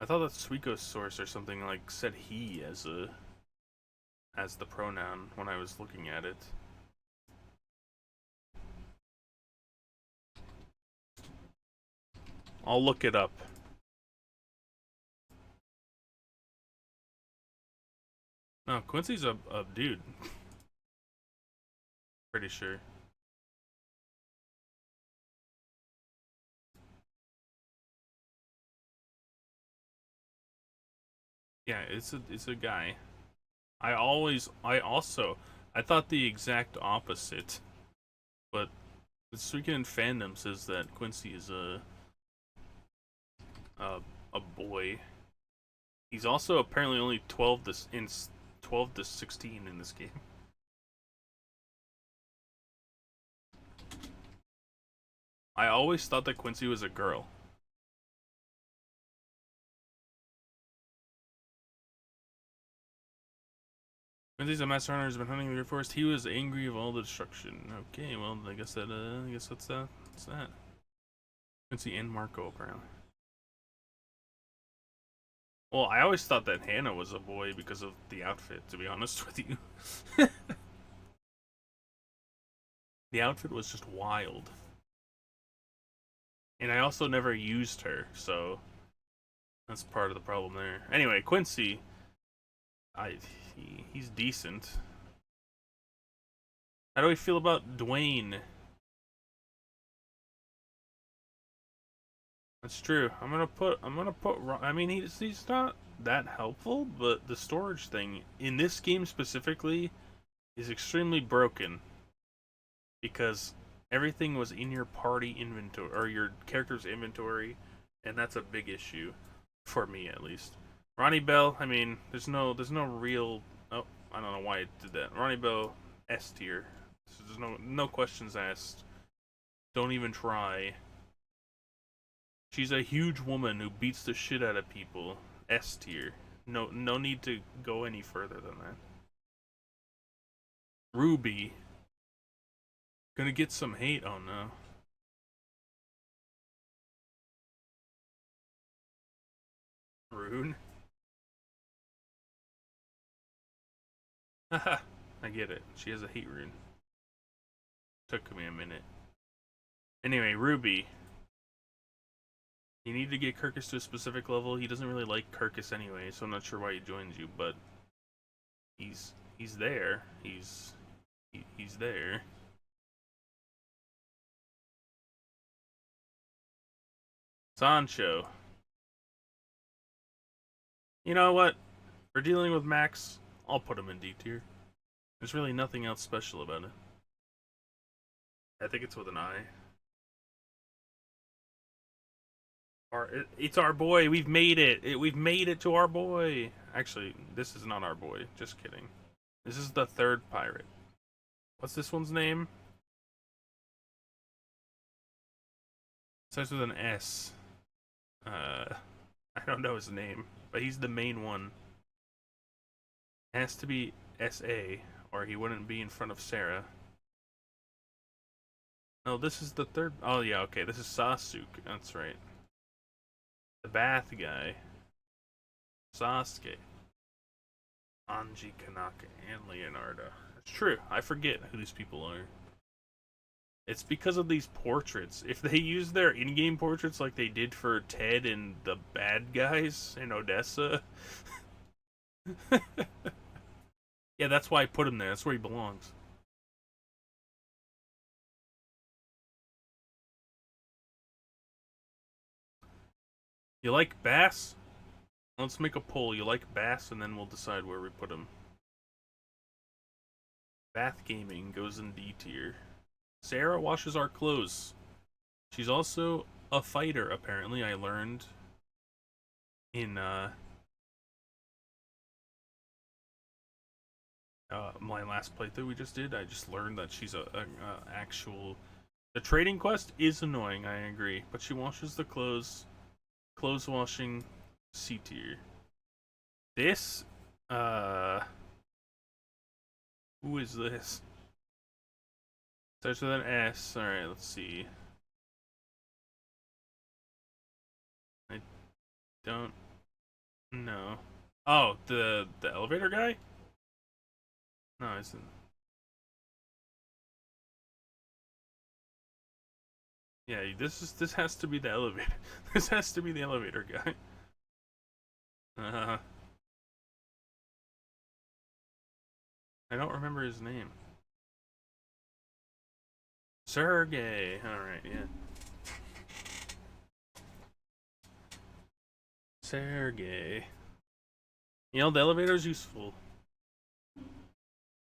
Suiko's source or something like said he as the pronoun when I was looking at it. I'll look it up. No, Quincy's a dude. Pretty sure. Yeah, it's a guy. I thought the exact opposite, but the Suikoden fandom says that Quincy is a a boy. He's also apparently only 12 to 16 in this game. I always thought that Quincy was a girl. Quincy's a master hunter, has been hunting the forest. He was angry of all the destruction. Okay, well, I guess that's that. That's that. Quincy and Marco apparently. Well, I always thought that Hannah was a boy because of the outfit, to be honest with you. The outfit was just wild. And I also never used her, so that's part of the problem there. Anyway, Quincy, he's decent. How do we feel about Dwayne? That's true. I mean, he's not that helpful, but the storage thing in this game specifically is extremely broken because everything was in your party inventory or your character's inventory, and that's a big issue for me at least. Ronnie Bell, I mean, there's no real. Oh, I don't know why it did that. Ronnie Bell, S tier. So there's no questions asked. Don't even try. She's a huge woman who beats the shit out of people. S tier. No need to go any further than that. Ruby. Gonna get some hate. Oh no. Rune. Haha. I get it. She has a hate rune. Took me a minute. Anyway, Ruby. You need to get Kirkus to a specific level. He doesn't really like Kirkus anyway, so I'm not sure why he joins you, but he's there. He's there. Sancho. You know what? For dealing with Max, I'll put him in D tier. There's really nothing else special about it. I think it's with an I. It's our boy. We've made it. We've made it to our boy. Actually, this is not our boy. Just kidding. This is the third pirate. What's this one's name? Starts with an S. I don't know his name, but he's the main one. It has to be SA, or he wouldn't be in front of Sarah. No, this is the third. Oh yeah, okay. This is Sasuke. That's right. The bath guy. Sasuke. Anji Kanaka and Leonardo. It's true. I forget who these people are. It's because of these portraits. If they use their in-game portraits like they did for Ted and the bad guys in Odessa, yeah, that's why I put him there. That's where he belongs. You like Bass? Let's make a poll. You like Bass, and then we'll decide where we put him. Bath Gaming goes in D tier. Sarah washes our clothes. She's also a fighter, apparently. I learned in my last playthrough we just did. I just learned that she's a actual. The trading quest is annoying, I agree, but she washes the clothes. Clothes washing, C tier. This, who is this? Starts with an S. All right, let's see. I don't know. Oh, the elevator guy? No, it's not. Yeah, this has to be the elevator. This has to be the elevator guy. Uh, I don't remember his name. Sergey. All right, yeah. Sergey. You know, the elevator's useful,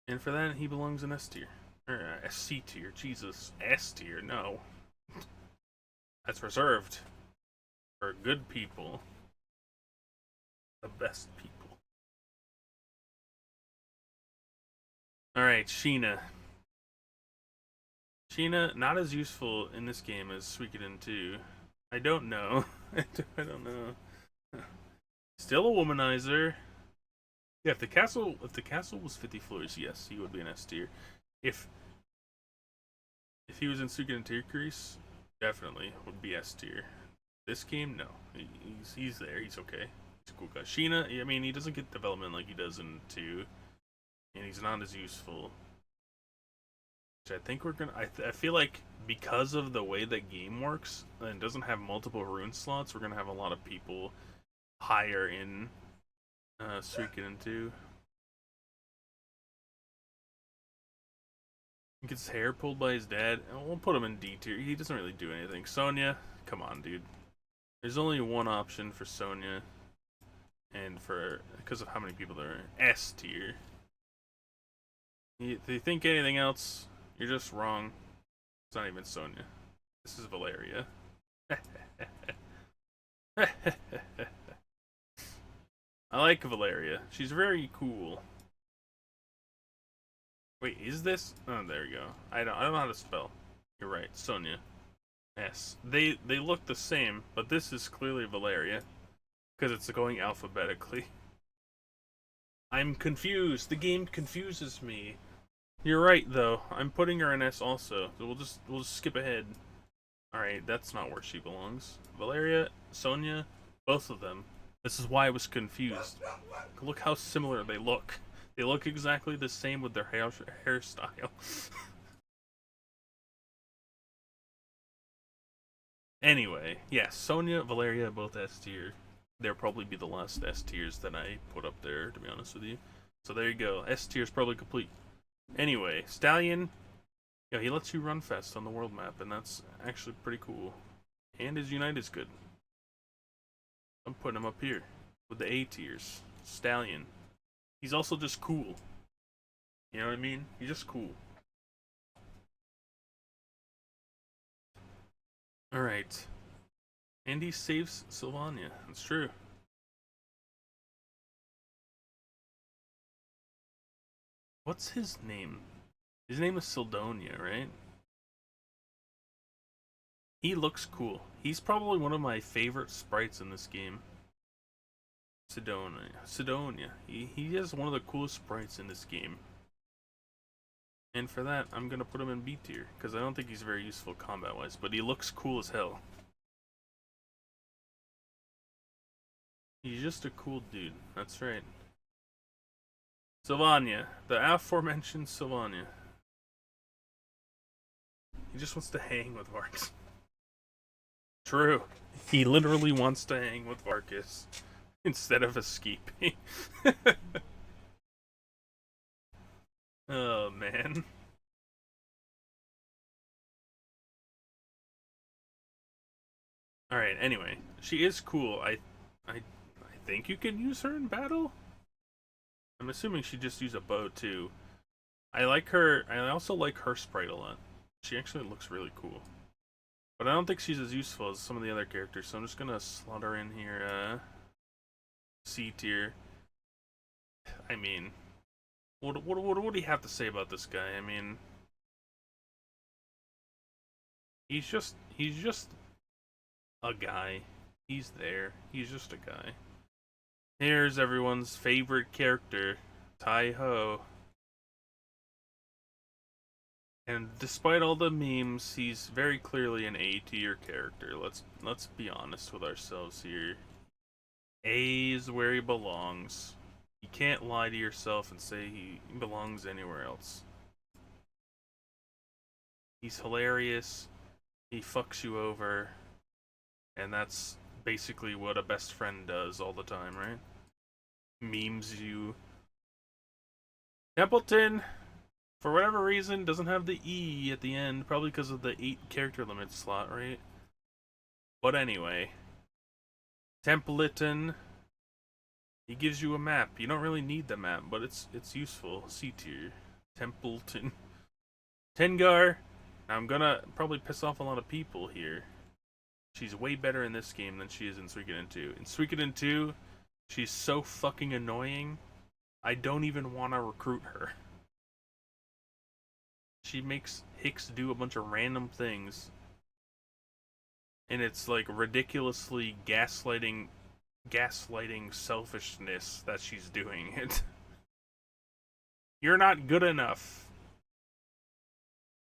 and for that he belongs in S tier or C tier. Jesus, S tier. No, that's reserved for good people, the best people. All right, Sheena. Sheena, not as useful in this game as Suikoden 2. I don't know. I don't know. Still a womanizer. Yeah, if the castle was 50 floors, yes, he would be an S tier. If if he was in Suikoden Tercrease, definitely would be S tier. This game, no. He's there. He's okay. He's a cool guy. Sheena, I mean, he doesn't get development like he does in 2, and he's not as useful. Which I think we're gonna. I feel like because of the way that game works and doesn't have multiple rune slots, we're gonna have a lot of people higher in Suikoden 2. He gets his hair pulled by his dad. We'll put him in D tier. He doesn't really do anything. Sonya, come on, dude. There's only one option for Sonya, and for because of how many people there are, S tier. If you think anything else, you're just wrong. It's not even Sonya. This is Valeria. I like Valeria. She's very cool. Wait, is this? Oh, there we go. I don't know how to spell. You're right, Sonya. S. They look the same, but this is clearly Valeria because it's going alphabetically. I'm confused. The game confuses me. You're right though. I'm putting her in S also. So we'll just skip ahead. All right, that's not where she belongs. Valeria, Sonya, both of them. This is why I was confused. Look how similar they look. They look exactly the same with their hairstyle. Anyway, yes, Sonya, Valeria, both S tier. They'll probably be the last S tiers that I put up there, to be honest with you. So there you go. S tier is probably complete. Anyway, Stallion, yeah, he lets you run fast on the world map, and that's actually pretty cool. And his Unite is good. I'm putting him up here with the A tiers. Stallion. He's also just cool. You know what I mean? He's just cool. Alright. And he saves Sylvania. That's true. What's his name? His name is Sildonia, right? He looks cool. He's probably one of my favorite sprites in this game. Sidonia. He has one of the coolest sprites in this game. And for that, I'm gonna put him in B tier, because I don't think he's very useful combat-wise, but he looks cool as hell. He's just a cool dude, that's right. Sylvania, the aforementioned Sylvania. He just wants to hang with Vargas. True. He literally wants to hang with Vargas instead of escaping. Oh, man. Alright, anyway. She is cool. I think you can use her in battle? I'm assuming she just used a bow, too. I like her. I also like her sprite a lot. She actually looks really cool. But I don't think she's as useful as some of the other characters, so I'm just gonna slot her in here, C tier. I mean, what do you have to say about this guy? I mean, he's just a guy. He's there. He's just a guy. Here's everyone's favorite character, Tai Ho. And despite all the memes, he's very clearly an A tier character. Let's be honest with ourselves here. A is where he belongs. You can't lie to yourself and say he belongs anywhere else. He's hilarious. He fucks you over. And that's basically what a best friend does all the time, right? Memes you. Templeton, for whatever reason, doesn't have the E at the end, probably because of the 8 character limit slot, right? But anyway, Templeton, he gives you a map. You don't really need the map, but it's useful. C tier. Templeton. Tengar, I'm gonna probably piss off a lot of people here. She's way better in this game than she is in Suikoden 2. In Suikoden 2, she's so fucking annoying, I don't even want to recruit her. She makes Hicks do a bunch of random things. And it's like ridiculously gaslighting selfishness that she's doing it. You're not good enough.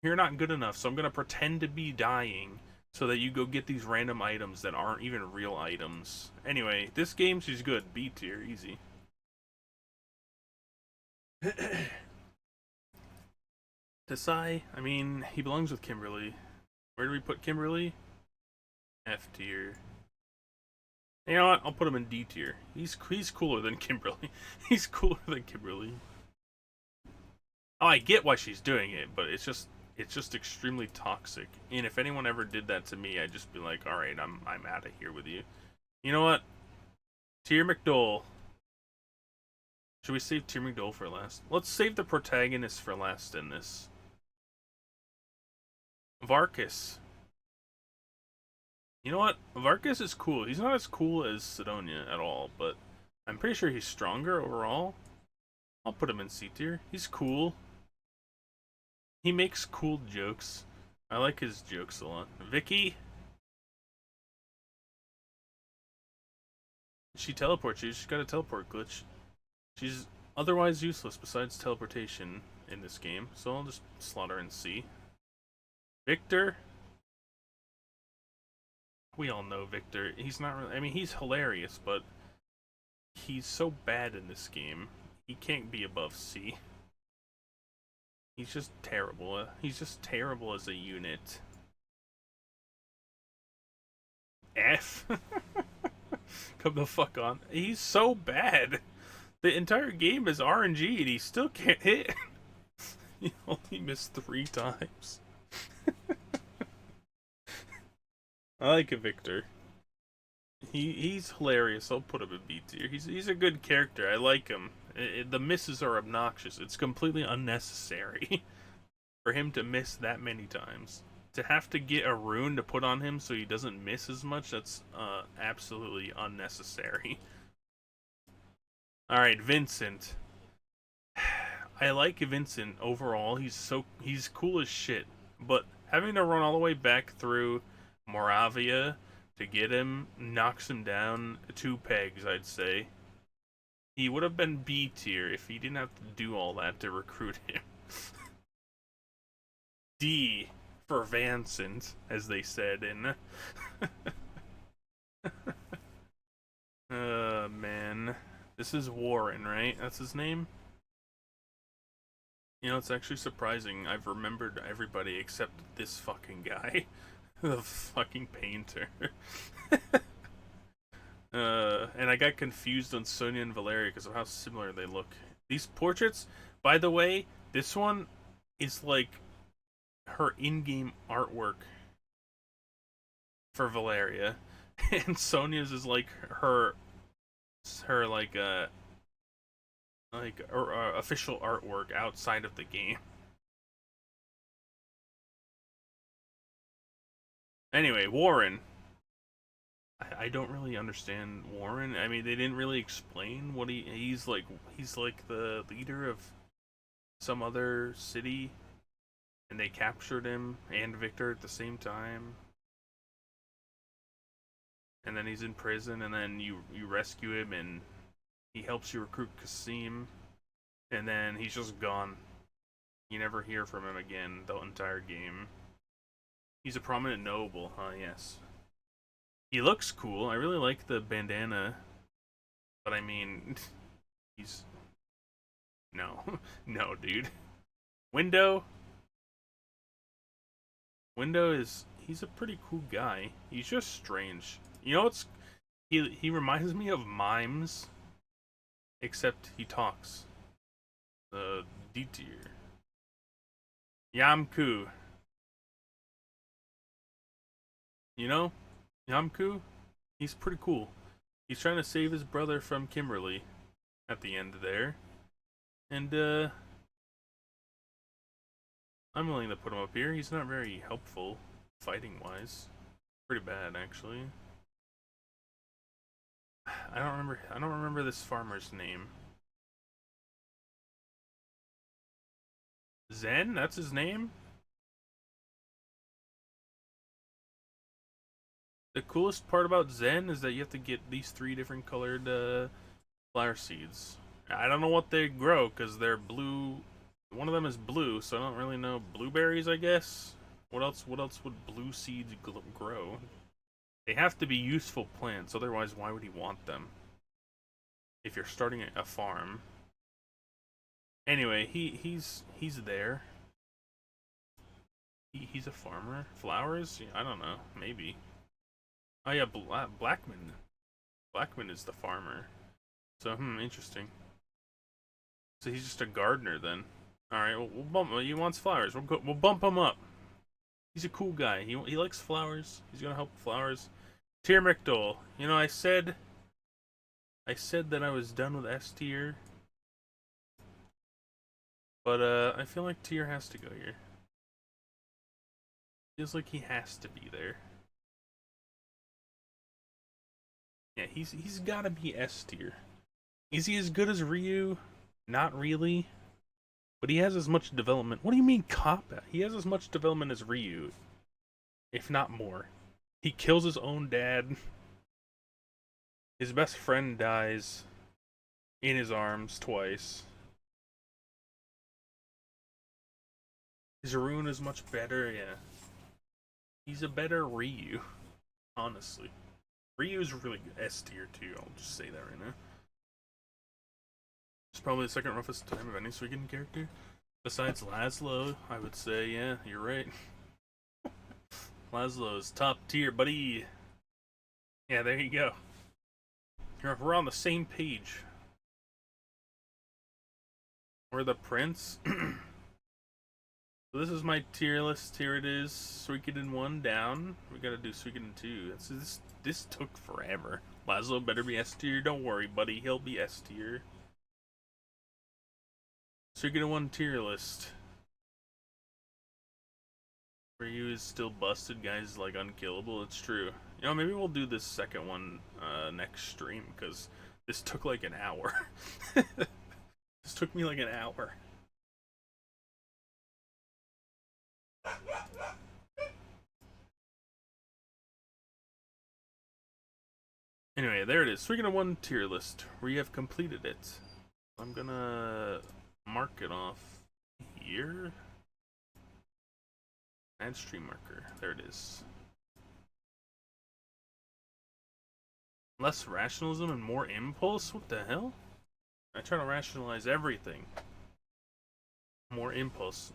You're not good enough, so I'm gonna pretend to be dying so that you go get these random items that aren't even real items. Anyway, this game, she's good. B tier, easy. Desai, I mean, he belongs with Kimberly. Where do we put Kimberly? F tier. You know what? I'll put him in D tier. He's cooler than Kimberly. He's cooler than Kimberly. Oh, I get why she's doing it, but it's just extremely toxic. And if anyone ever did that to me, I'd just be like, all right, I'm out of here with you. You know what? Tyr McDowell. Should we save Tyr McDowell for last? Let's save the protagonist for last in this. Varkas. You know what? Varkas is cool. He's not as cool as Sidonia at all, but I'm pretty sure he's stronger overall. I'll put him in C tier. He's cool. He makes cool jokes. I like his jokes a lot. Vicky. She teleports you. She's got a teleport glitch. She's otherwise useless besides teleportation in this game, so I'll just slot her in C. Victor. We all know Victor. He's not really. I mean, he's hilarious, but he's so bad in this game. He can't be above C. He's just terrible. He's just terrible as a unit. F. Come the fuck on. He's so bad. The entire game is RNG and he still can't hit. He only missed 3 times. I like Victor. He's hilarious. I'll put him in B tier. He's a good character. I like him. The misses are obnoxious. It's completely unnecessary for him to miss that many times. To have to get a rune to put on him so he doesn't miss as much, that's absolutely unnecessary. Alright, Vincent. I like Vincent overall. He's cool as shit. But having to run all the way back through Moravia to get him knocks him down 2 pegs, I'd say. He would have been B tier if he didn't have to do all that to recruit him. D for Vincent, as they said in. Man. This is Warren, right? That's his name? You know, it's actually surprising. I've remembered everybody except this fucking guy. The fucking painter. And I got confused on Sonia and Valeria because of how similar they look. These portraits, by the way, this one is like her in-game artwork for Valeria, and Sonia's is like her official artwork outside of the game. Anyway, Warren. I don't really understand Warren. I mean, they didn't really explain what he's like. He's like the leader of some other city, and they captured him and Victor at the same time. And then he's in prison, and then you rescue him, and he helps you recruit Kasim, and then he's just gone. You never hear from him again the entire game. He's a prominent noble, huh? Yes. He looks cool. I really like the bandana, but I mean, he's no, no, dude. Window, Window is he's a pretty cool guy. He's just strange. You know what's he reminds me of Mimes, except he talks. The D tier. Yamku. You know? Yamku? He's pretty cool. He's trying to save his brother from Kimberly at the end there. And I'm willing to put him up here. He's not very helpful fighting wise. Pretty bad actually. I don't remember this farmer's name. Zen? That's his name? The coolest part about Zen is that you have to get these 3 different colored flower seeds. I don't know what they grow because they're blue. One of them is blue, so I don't really know. Blueberries, I guess. What else? What else would blue seeds grow? They have to be useful plants, otherwise, why would he want them? If you're starting a farm. Anyway, he's there. He's a farmer. Flowers? I don't know. Maybe. Oh yeah, Blackman. Blackman is the farmer. So interesting. So he's just a gardener then. All right, we'll bump. He wants flowers. We'll bump him up. He's a cool guy. He likes flowers. He's gonna help flowers. Tier McDole. You know, I said that I was done with S tier, but I feel like tier has to go here. Feels like he has to be there. Yeah, he's gotta be S tier. Is he as good as Ryu? Not really. But he has as much development. What do you mean cop-out? He has as much development as Ryu, if not more. He kills his own dad. His best friend dies in his arms twice. His rune is much better, yeah. He's a better Ryu, honestly. Ryu's really good. S tier too, I'll just say that right now. It's probably the second roughest time of any Suikoden character. Besides Laszlo, I would say, yeah, you're right. Laszlo's top tier, buddy. Yeah, there you go. We're on the same page. We're the prince. So this is my tier list. Here it is. Suikoden 1 down. We gotta do Suikoden 2. This took forever. Laszlo better be S tier. Don't worry, buddy. He'll be S tier. Suikoden 1 tier list. Ryu is still busted, guys, like unkillable. It's true. You know, maybe we'll do this second one next stream because this took like an hour. This took me like an hour. Anyway, there it is. Suikoden 1 tier list. We have completed it. I'm gonna mark it off here. Add stream marker. There it is. Less rationalism and more impulse? What the hell? I try to rationalize everything. More impulse.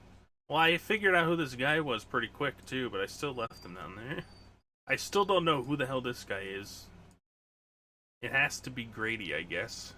Well, I figured out who this guy was pretty quick too, but I still left him down there. I still don't know who the hell this guy is. It has to be Grady, I guess.